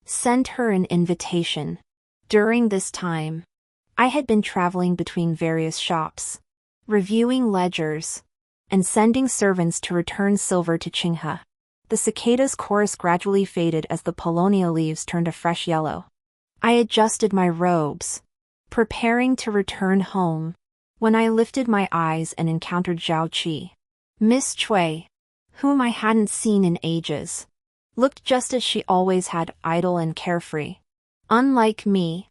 sent her an invitation. During this time, I had been traveling between various shops, reviewing ledgers, and sending servants to return silver to Qinghe. The cicada's chorus gradually faded as the paulownia leaves turned a fresh yellow. I adjusted my robes, preparing to return home, when I lifted my eyes and encountered Zhao Qi. Miss Cui, whom I hadn't seen in ages, looked just as she always had, idle and carefree. Unlike me,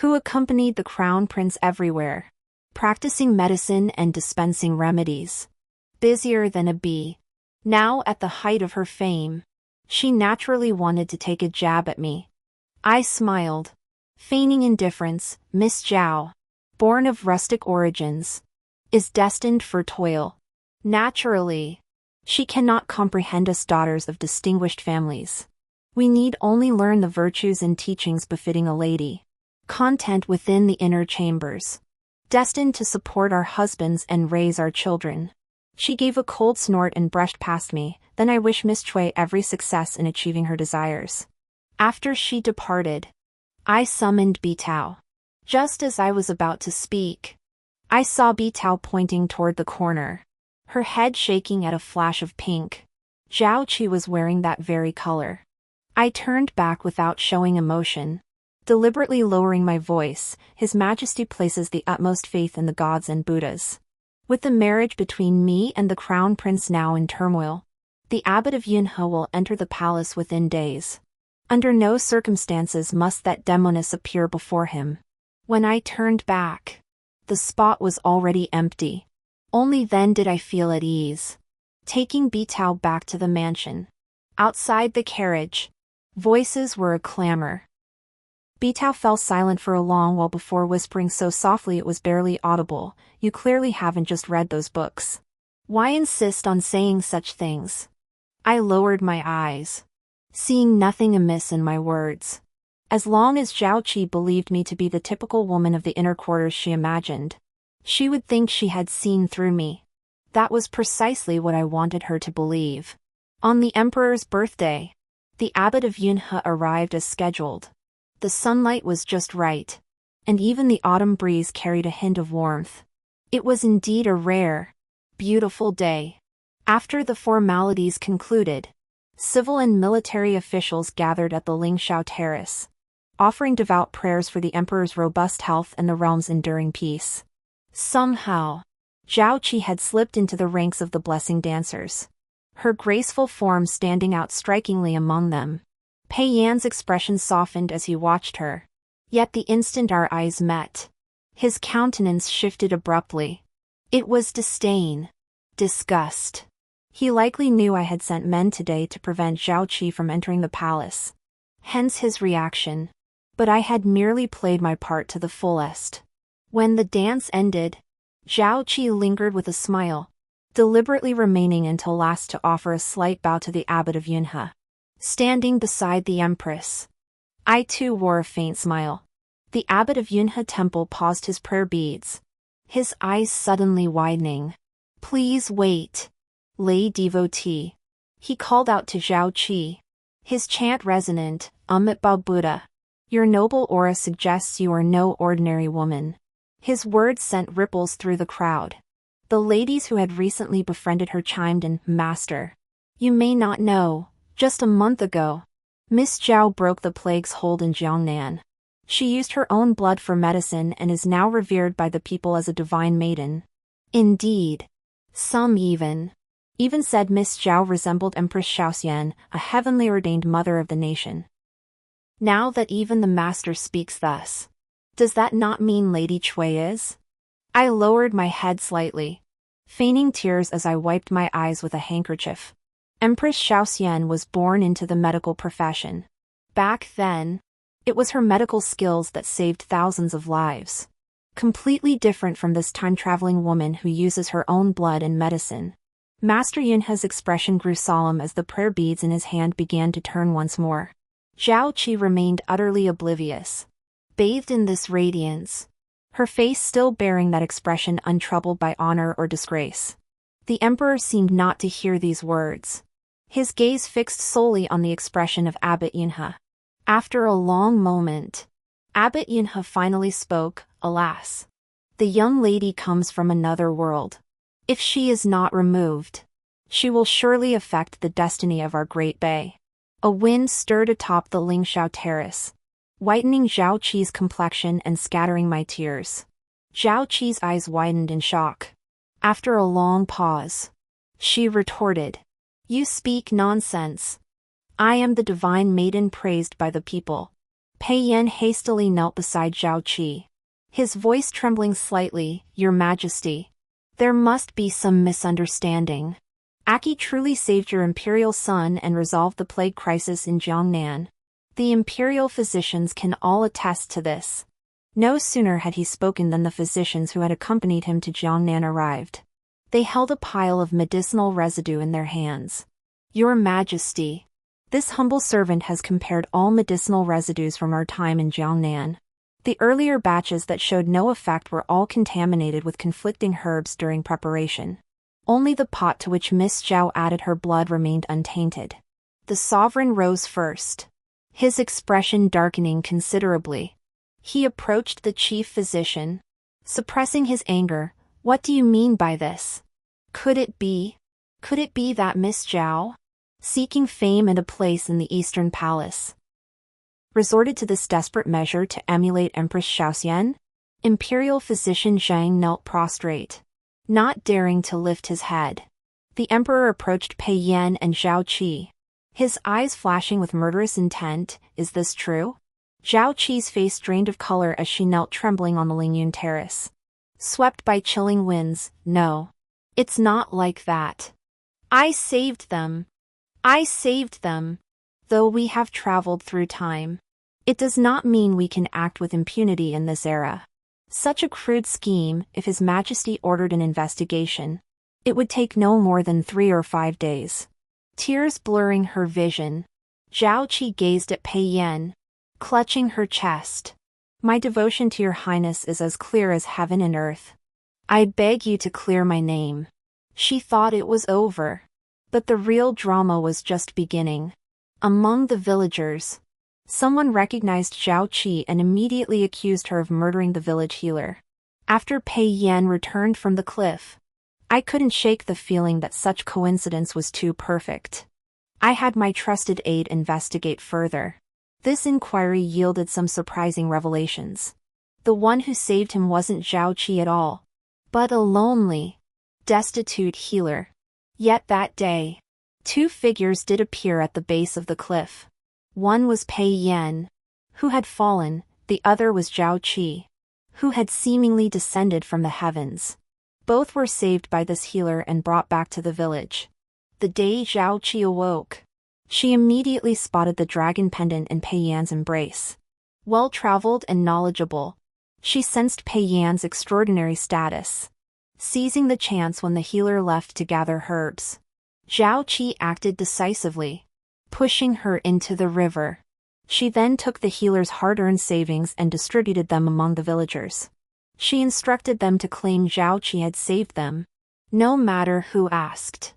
who accompanied the crown prince everywhere, practicing medicine and dispensing remedies. Busier than a bee. Now at the height of her fame, she naturally wanted to take a jab at me. I smiled, feigning indifference. Miss Zhao, born of rustic origins, is destined for toil. Naturally, she cannot comprehend us daughters of distinguished families. We need only learn the virtues and teachings befitting a lady, content within the inner chambers, destined to support our husbands and raise our children. She gave a cold snort and brushed past me. Then I wished Miss Cui every success in achieving her desires. After she departed, I summoned Bitao. Just as I was about to speak, I saw Bitao pointing toward the corner, her head shaking at a flash of pink. Zhao Qi was wearing that very color. I turned back without showing emotion, deliberately lowering my voice. His Majesty places the utmost faith in the gods and Buddhas. With the marriage between me and the crown prince now in turmoil, the abbot of Yunhe will enter the palace within days. Under no circumstances must that demoness appear before him. When I turned back, the spot was already empty. Only then did I feel at ease. Taking Bitao back to the mansion. Outside the carriage, voices were a clamor. Bitao fell silent for a long while before whispering so softly it was barely audible, "You clearly haven't just read those books. Why insist on saying such things?" I lowered my eyes, seeing nothing amiss in my words. As long as Zhao Qi believed me to be the typical woman of the inner quarters she imagined, she would think she had seen through me. That was precisely what I wanted her to believe. On the emperor's birthday, the abbot of Yunhe arrived as scheduled. The sunlight was just right, and even the autumn breeze carried a hint of warmth. It was indeed a rare, beautiful day. After the formalities concluded, civil and military officials gathered at the Lingshao Terrace, offering devout prayers for the emperor's robust health and the realm's enduring peace. Somehow, Zhao Qi had slipped into the ranks of the blessing dancers, her graceful form standing out strikingly among them. Pei Yan's expression softened as he watched her. Yet the instant our eyes met, his countenance shifted abruptly. It was disdain. Disgust. He likely knew I had sent men today to prevent Zhao Qi from entering the palace. Hence his reaction. But I had merely played my part to the fullest. When the dance ended, Zhao Qi lingered with a smile, deliberately remaining until last to offer a slight bow to the abbot of Yunhe. Standing beside the empress, I too wore a faint smile. The abbot of Yunhe temple paused his prayer beads, his eyes suddenly widening. "Please wait, lay devotee," he called out to Zhao Qi, his chant resonant, "Amit Bao Buddha. Your noble aura suggests you are no ordinary woman." His words sent ripples through the crowd. The ladies who had recently befriended her chimed in, "Master, you may not know, just a month ago, Miss Zhao broke the plague's hold in Jiangnan. She used her own blood for medicine and is now revered by the people as a divine maiden. Indeed, some even said Miss Zhao resembled Empress Shaoxian, a heavenly ordained mother of the nation." Now that even the master speaks thus, does that not mean Lady Cui is? I lowered my head slightly, feigning tears as I wiped my eyes with a handkerchief. Empress Shaoxian was born into the medical profession. Back then, it was her medical skills that saved thousands of lives. Completely different from this time-traveling woman who uses her own blood and medicine. Master Yunhe's expression grew solemn as the prayer beads in his hand began to turn once more. Zhao Qi remained utterly oblivious, bathed in this radiance, her face still bearing that expression untroubled by honor or disgrace. The emperor seemed not to hear these words, his gaze fixed solely on the expression of Abbot Yunhe. After a long moment, Abbot Yunhe finally spoke. Alas, the young lady comes from another world. If she is not removed, she will surely affect the destiny of our great bay. A wind stirred atop the Lingxiao terrace, whitening Zhao Qi's complexion and scattering my tears. Zhao Qi's eyes widened in shock. After a long pause, she retorted, "You speak nonsense. I am the divine maiden praised by the people." Pei Yan hastily knelt beside Zhao Qi, his voice trembling slightly. "Your Majesty, there must be some misunderstanding. Aki truly saved your imperial son and resolved the plague crisis in Jiangnan. The imperial physicians can all attest to this." No sooner had he spoken than the physicians who had accompanied him to Jiangnan arrived. They held a pile of medicinal residue in their hands. "Your Majesty, this humble servant has compared all medicinal residues from our time in Jiangnan. The earlier batches that showed no effect were all contaminated with conflicting herbs during preparation. Only the pot to which Miss Zhao added her blood remained untainted." The sovereign rose first, his expression darkening considerably. He approached the chief physician, suppressing his anger. "What do you mean by this? Could it be that Miss Zhao, seeking fame and a place in the Eastern Palace, resorted to this desperate measure to emulate Empress Xiaoxian?" Imperial physician Zhang knelt prostrate, not daring to lift his head. The emperor approached Pei Yan and Zhao Qi, his eyes flashing with murderous intent. "Is this true?" Zhao Qi's face drained of color as she knelt trembling on the Lingyun terrace, swept by chilling winds. "No, it's not like that. I saved them. Though we have traveled through time, it does not mean we can act with impunity in this era. Such a crude scheme, if His Majesty ordered an investigation, it would take no more than 3 or 5 days." Tears blurring her vision, Zhao Qi gazed at Pei Yan, clutching her chest. "My devotion to your highness is as clear as heaven and earth. I beg you to clear my name." She thought it was over, but the real drama was just beginning. Among the villagers, someone recognized Zhao Qi and immediately accused her of murdering the village healer. After Pei Yan returned from the cliff, I couldn't shake the feeling that such coincidence was too perfect. I had my trusted aide investigate further. This inquiry yielded some surprising revelations. The one who saved him wasn't Zhao Qi at all, but a lonely, destitute healer. Yet that day, 2 figures did appear at the base of the cliff. One was Pei Yan, who had fallen. The other was Zhao Qi, who had seemingly descended from the heavens. Both were saved by this healer and brought back to the village. The day Zhao Qi awoke, she immediately spotted the dragon pendant in Pei Yan's embrace. Well-traveled and knowledgeable, she sensed Pei Yan's extraordinary status. Seizing the chance when the healer left to gather herbs, Zhao Qi acted decisively, pushing her into the river. She then took the healer's hard-earned savings and distributed them among the villagers. She instructed them to claim Zhao Qi had saved them, no matter who asked.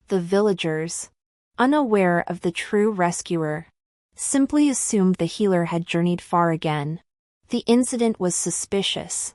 The villagers, unaware of the true rescuer, simply assumed the healer had journeyed far again. The incident was suspicious,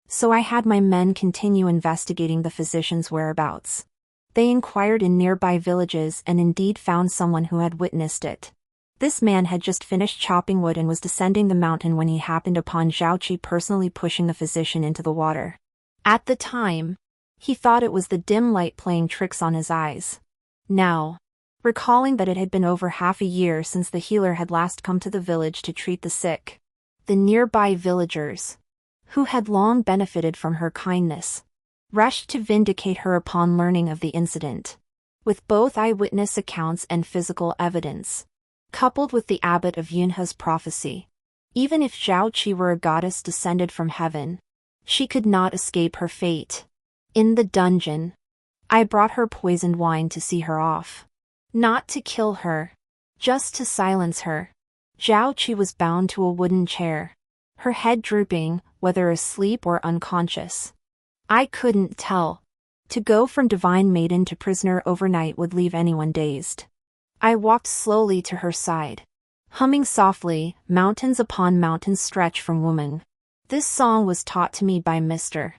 so I had my men continue investigating the physician's whereabouts. They inquired in nearby villages and indeed found someone who had witnessed it. This man had just finished chopping wood and was descending the mountain when he happened upon Zhao Qi personally pushing the physician into the water. At the time, he thought it was the dim light playing tricks on his eyes. Now, recalling that it had been over half a year since the healer had last come to the village to treat the sick, the nearby villagers, who had long benefited from her kindness, rushed to vindicate her upon learning of the incident. With both eyewitness accounts and physical evidence, coupled with the abbot of Yunhe's prophecy, even if Zhao Qi were a goddess descended from heaven, she could not escape her fate. In the dungeon, I brought her poisoned wine to see her off. Not to kill her, just to silence her. Zhao Qi was bound to a wooden chair, her head drooping, whether asleep or unconscious. I couldn't tell. To go from divine maiden to prisoner overnight would leave anyone dazed. I walked slowly to her side, humming softly, "Mountains upon mountains stretch from woman." This song was taught to me by Mr.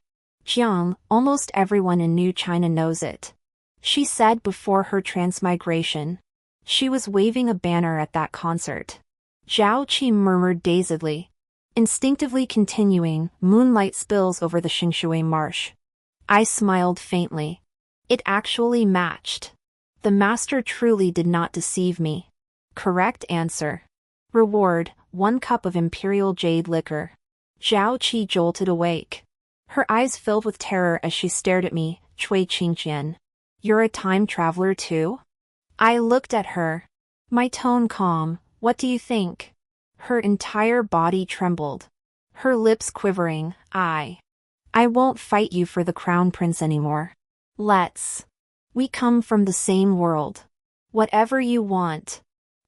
Jiang. Almost everyone in New China knows it. She said before her transmigration. She was waving a banner at that concert. Zhao Qi murmured dazedly, instinctively continuing, "Moonlight spills over the Xingshui marsh." I smiled faintly. It actually matched. The master truly did not deceive me. Correct answer. Reward, 1 cup of imperial jade liquor. Zhao Qi jolted awake. Her eyes filled with terror as she stared at me. "Cui Qingqian. You're a time traveler too?" I looked at her. My tone calm. "What do you think?" Her entire body trembled. Her lips quivering. I won't fight you for the crown prince anymore. We come from the same world. Whatever you want,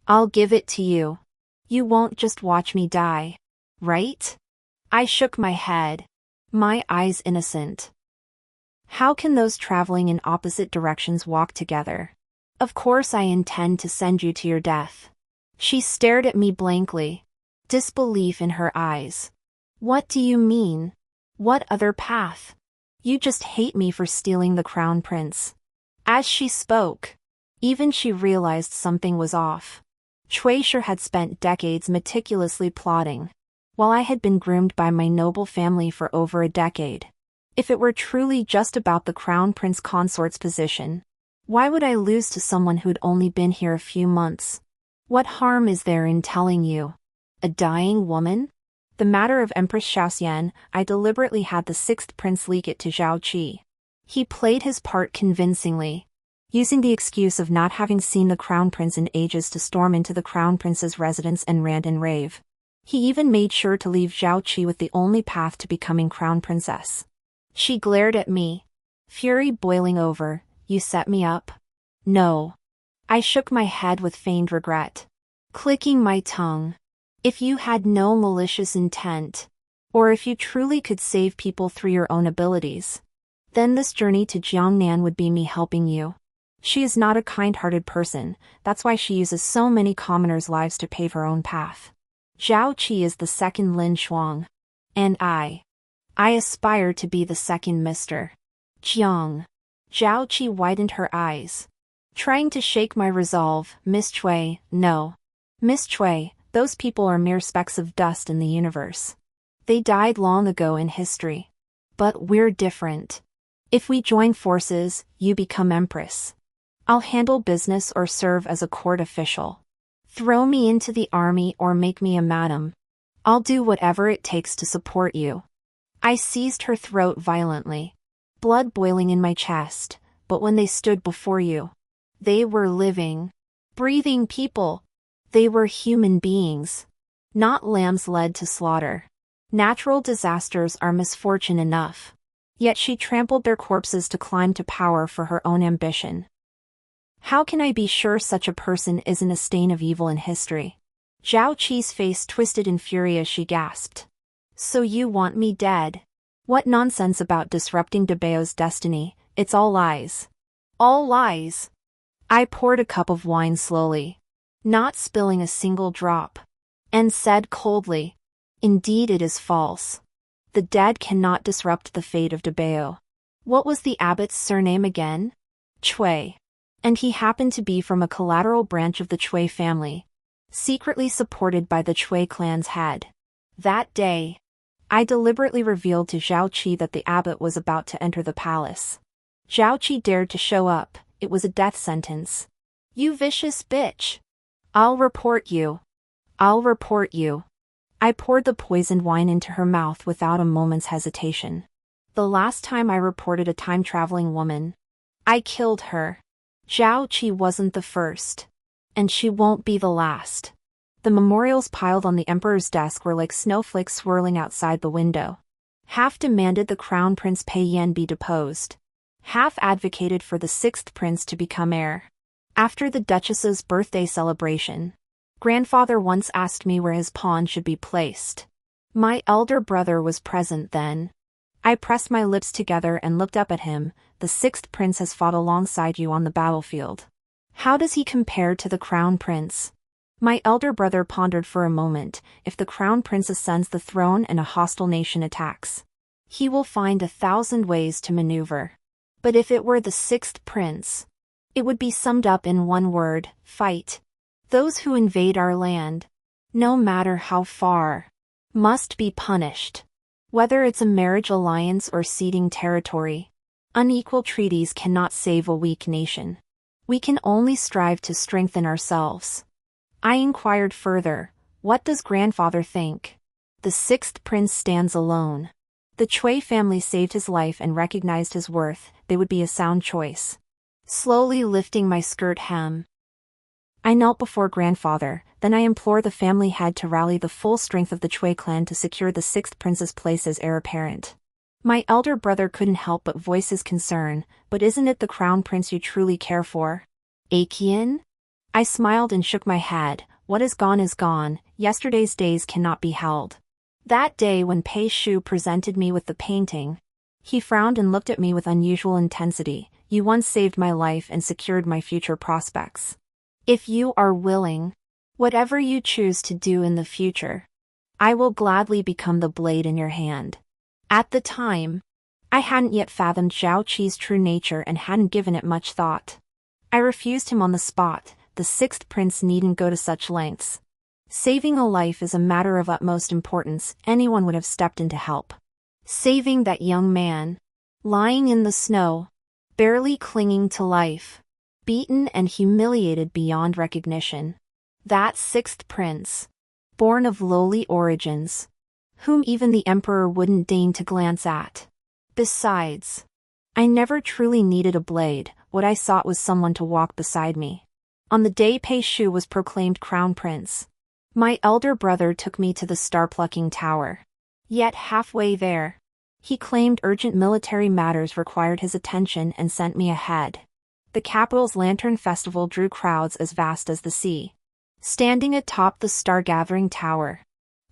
I'll give it to you. You won't just watch me die, right? I shook my head, my eyes innocent. How can those traveling in opposite directions walk together? Of course I intend to send you to your death. She stared at me blankly, disbelief in her eyes. What do you mean? What other path? You just hate me for stealing the crown prince. As she spoke, even she realized something was off. Cui sure had spent decades meticulously plotting, while I had been groomed by my noble family for over a decade. If it were truly just about the crown prince consort's position, why would I lose to someone who'd only been here a few months? What harm is there in telling you? A dying woman? The matter of Empress Xiaoxian, I deliberately had the 6th prince leak it to Zhao Qi. He played his part convincingly, using the excuse of not having seen the crown prince in ages to storm into the crown prince's residence and rant and rave. He even made sure to leave Zhao Qi with the only path to becoming crown princess. She glared at me, fury boiling over. "You set me up?" "No." I shook my head with feigned regret, clicking my tongue. "If you had no malicious intent, or if you truly could save people through your own abilities, then this journey to Jiangnan would be me helping you. She is not a kind-hearted person, that's why she uses so many commoners' lives to pave her own path. Zhao Qi is the second Lin Shuang. And I aspire to be the second Mr. Jiang." Zhao Qi widened her eyes, trying to shake my resolve. "Miss Cui, no. Miss Cui, those people are mere specks of dust in the universe. They died long ago in history. But we're different. If we join forces, you become empress. I'll handle business or serve as a court official. Throw me into the army or make me a madam. I'll do whatever it takes to support you." I seized her throat violently, blood boiling in my chest. "But when they stood before you, they were living, breathing people. They were human beings, not lambs led to slaughter. Natural disasters are misfortune enough. Yet she trampled their corpses to climb to power for her own ambition. How can I be sure such a person isn't a stain of evil in history?" Zhao Qi's face twisted in fury as she gasped. "So you want me dead? What nonsense about disrupting Debao's destiny, it's all lies." "All lies." I poured a cup of wine slowly, not spilling a single drop, and said coldly, "Indeed it is false. The dead cannot disrupt the fate of Debao. What was the abbot's surname again? Cui. And he happened to be from a collateral branch of the Cui family, secretly supported by the Cui clan's head. That day, I deliberately revealed to Zhao Qi that the abbot was about to enter the palace. Zhao Qi dared to show up. It was a death sentence. "You vicious bitch. I'll report you. I'll report you." I poured the poisoned wine into her mouth without a moment's hesitation. The last time I reported a time-traveling woman, I killed her. Zhao Qi wasn't the first. And she won't be the last. The memorials piled on the emperor's desk were like snowflakes swirling outside the window. Half demanded the crown prince Pei Yan be deposed. Half advocated for the 6th prince to become heir. After the Duchess's birthday celebration, grandfather once asked me where his pawn should be placed. My elder brother was present then. I pressed my lips together and looked up at him. The sixth prince has fought alongside you on the battlefield. How does he compare to the crown prince? My elder brother pondered for a moment. If the crown prince ascends the throne and a hostile nation attacks, he will find 1,000 ways to maneuver. But if it were the sixth prince, it would be summed up in one word: fight. Those who invade our land, no matter how far, must be punished. Whether it's a marriage alliance or ceding territory, unequal treaties cannot save a weak nation. We can only strive to strengthen ourselves. I inquired further, what does grandfather think? The sixth prince stands alone. The Chui family saved his life and recognized his worth. They would be a sound choice. Slowly lifting my skirt hem, I knelt before grandfather, then I implored the family head to rally the full strength of the Chui clan to secure the sixth prince's place as heir apparent. My elder brother couldn't help but voice his concern. But isn't it the crown prince you truly care for? Akian? I smiled and shook my head. What is gone, yesterday's days cannot be held. That day when Pei Shu presented me with the painting, he frowned and looked at me with unusual intensity. You once saved my life and secured my future prospects. If you are willing, whatever you choose to do in the future, I will gladly become the blade in your hand. At the time, I hadn't yet fathomed Zhao Qi's true nature and hadn't given it much thought. I refused him on the spot. The sixth prince needn't go to such lengths. Saving a life is a matter of utmost importance. Anyone would have stepped in to help. Saving that young man, lying in the snow, barely clinging to life, beaten and humiliated beyond recognition. That sixth prince, born of lowly origins, whom even the emperor wouldn't deign to glance at. Besides, I never truly needed a blade. What I sought was someone to walk beside me. On the day Pei Shu was proclaimed crown prince, my elder brother took me to the star-plucking tower. Yet halfway there, he claimed urgent military matters required his attention and sent me ahead. The capital's lantern festival drew crowds as vast as the sea. Standing atop the star-gathering tower,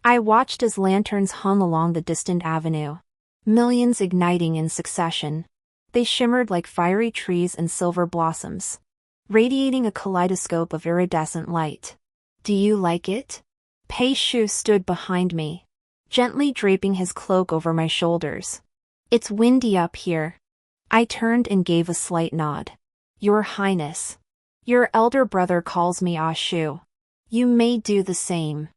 I watched as lanterns hung along the distant avenue, millions igniting in succession. They shimmered like fiery trees and silver blossoms, radiating a kaleidoscope of iridescent light. Do you like it? Pei Shu stood behind me, gently draping his cloak over my shoulders. It's windy up here. I turned and gave a slight nod. Your Highness, your elder brother calls me Ah Shu. You may do the same.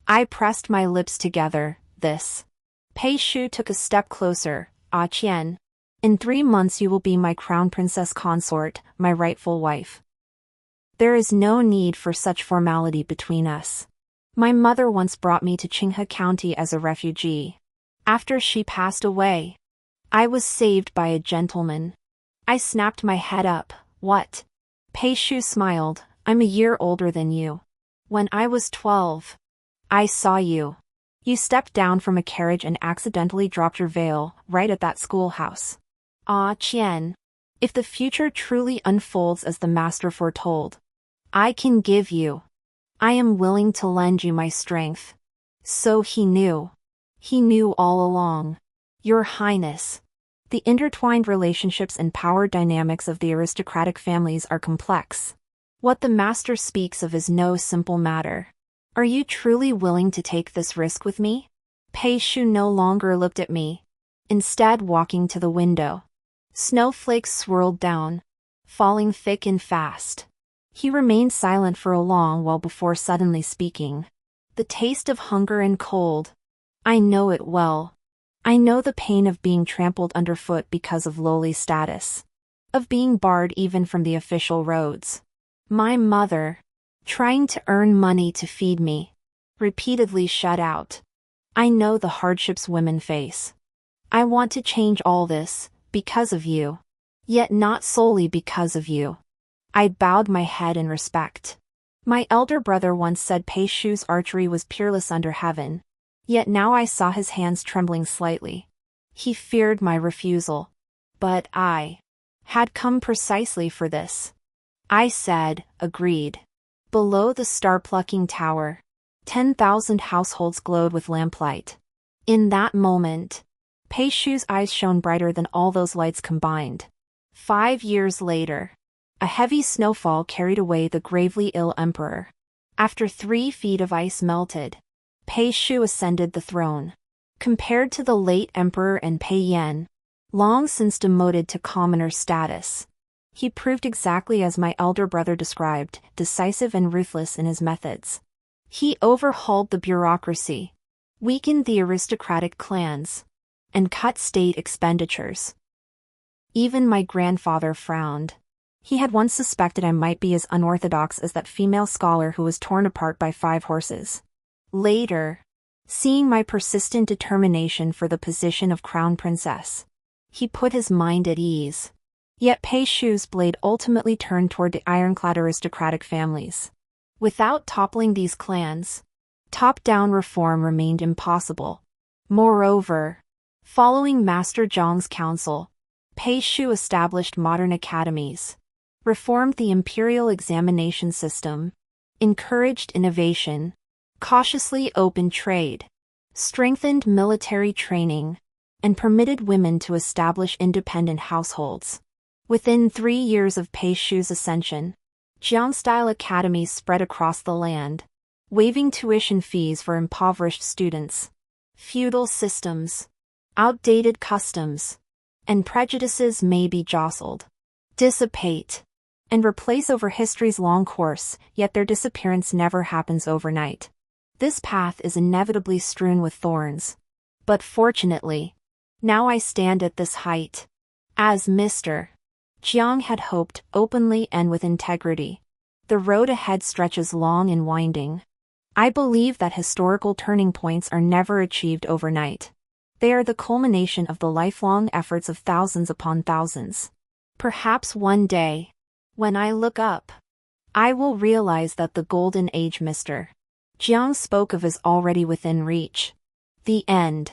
I pressed my lips together. This. Pei Shu took a step closer. Ah Qian. In 3 months you will be my crown princess consort, my rightful wife. There is no need for such formality between us. My mother once brought me to Qinghe County as a refugee. After she passed away, I was saved by a gentleman. I snapped my head up. What? Pei Shu smiled. I'm a year older than you. When I was 12, I saw you. You stepped down from a carriage and accidentally dropped your veil, right at that schoolhouse. Ah Qian. If the future truly unfolds as the master foretold, I can give you. I am willing to lend you my strength. So he knew. He knew all along. Your Highness. The intertwined relationships and power dynamics of the aristocratic families are complex. What the master speaks of is no simple matter. Are you truly willing to take this risk with me? Pei Shu no longer looked at me, instead walking to the window. Snowflakes swirled down, falling thick and fast. He remained silent for a long while before suddenly speaking. The taste of hunger and cold. I know it well. I know the pain of being trampled underfoot because of lowly status, of being barred even from the official roads. My mother, trying to earn money to feed me, repeatedly shut out. I know the hardships women face. I want to change all this, because of you. Yet not solely because of you. I bowed my head in respect. My elder brother once said Pei Shu's archery was peerless under heaven. Yet now I saw his hands trembling slightly. He feared my refusal. But I had come precisely for this. I said, agreed. Below the star-plucking tower, 10,000 households glowed with lamplight. In that moment, Pei Shu's eyes shone brighter than all those lights combined. 5 years later, a heavy snowfall carried away the gravely ill emperor. After 3 feet of ice melted, Pei Shu ascended the throne. Compared to the late emperor and Pei Yan, long since demoted to commoner status, he proved exactly as my elder brother described, decisive and ruthless in his methods. He overhauled the bureaucracy, weakened the aristocratic clans, and cut state expenditures. Even my grandfather frowned. He had once suspected I might be as unorthodox as that female scholar who was torn apart by 5 horses. Later, seeing my persistent determination for the position of crown princess, he put his mind at ease. Yet Pei Shu's blade ultimately turned toward the ironclad aristocratic families. Without toppling these clans, top-down reform remained impossible. Moreover, following Master Zhang's counsel, Pei Shu established modern academies, reformed the imperial examination system, encouraged innovation, cautiously opened trade, strengthened military training, and permitted women to establish independent households. Within 3 years of Pei Shu's ascension, Jiang-style academies spread across the land, waiving tuition fees for impoverished students. Feudal systems, outdated customs, and prejudices may be jostled, dissipate, and replace over history's long course, yet their disappearance never happens overnight. This path is inevitably strewn with thorns. But fortunately, now I stand at this height. As Mr. Jiang had hoped, openly and with integrity. The road ahead stretches long and winding. I believe that historical turning points are never achieved overnight. They are the culmination of the lifelong efforts of thousands upon thousands. Perhaps one day, when I look up, I will realize that the golden age Mr. Jiang spoke of is already within reach. The end.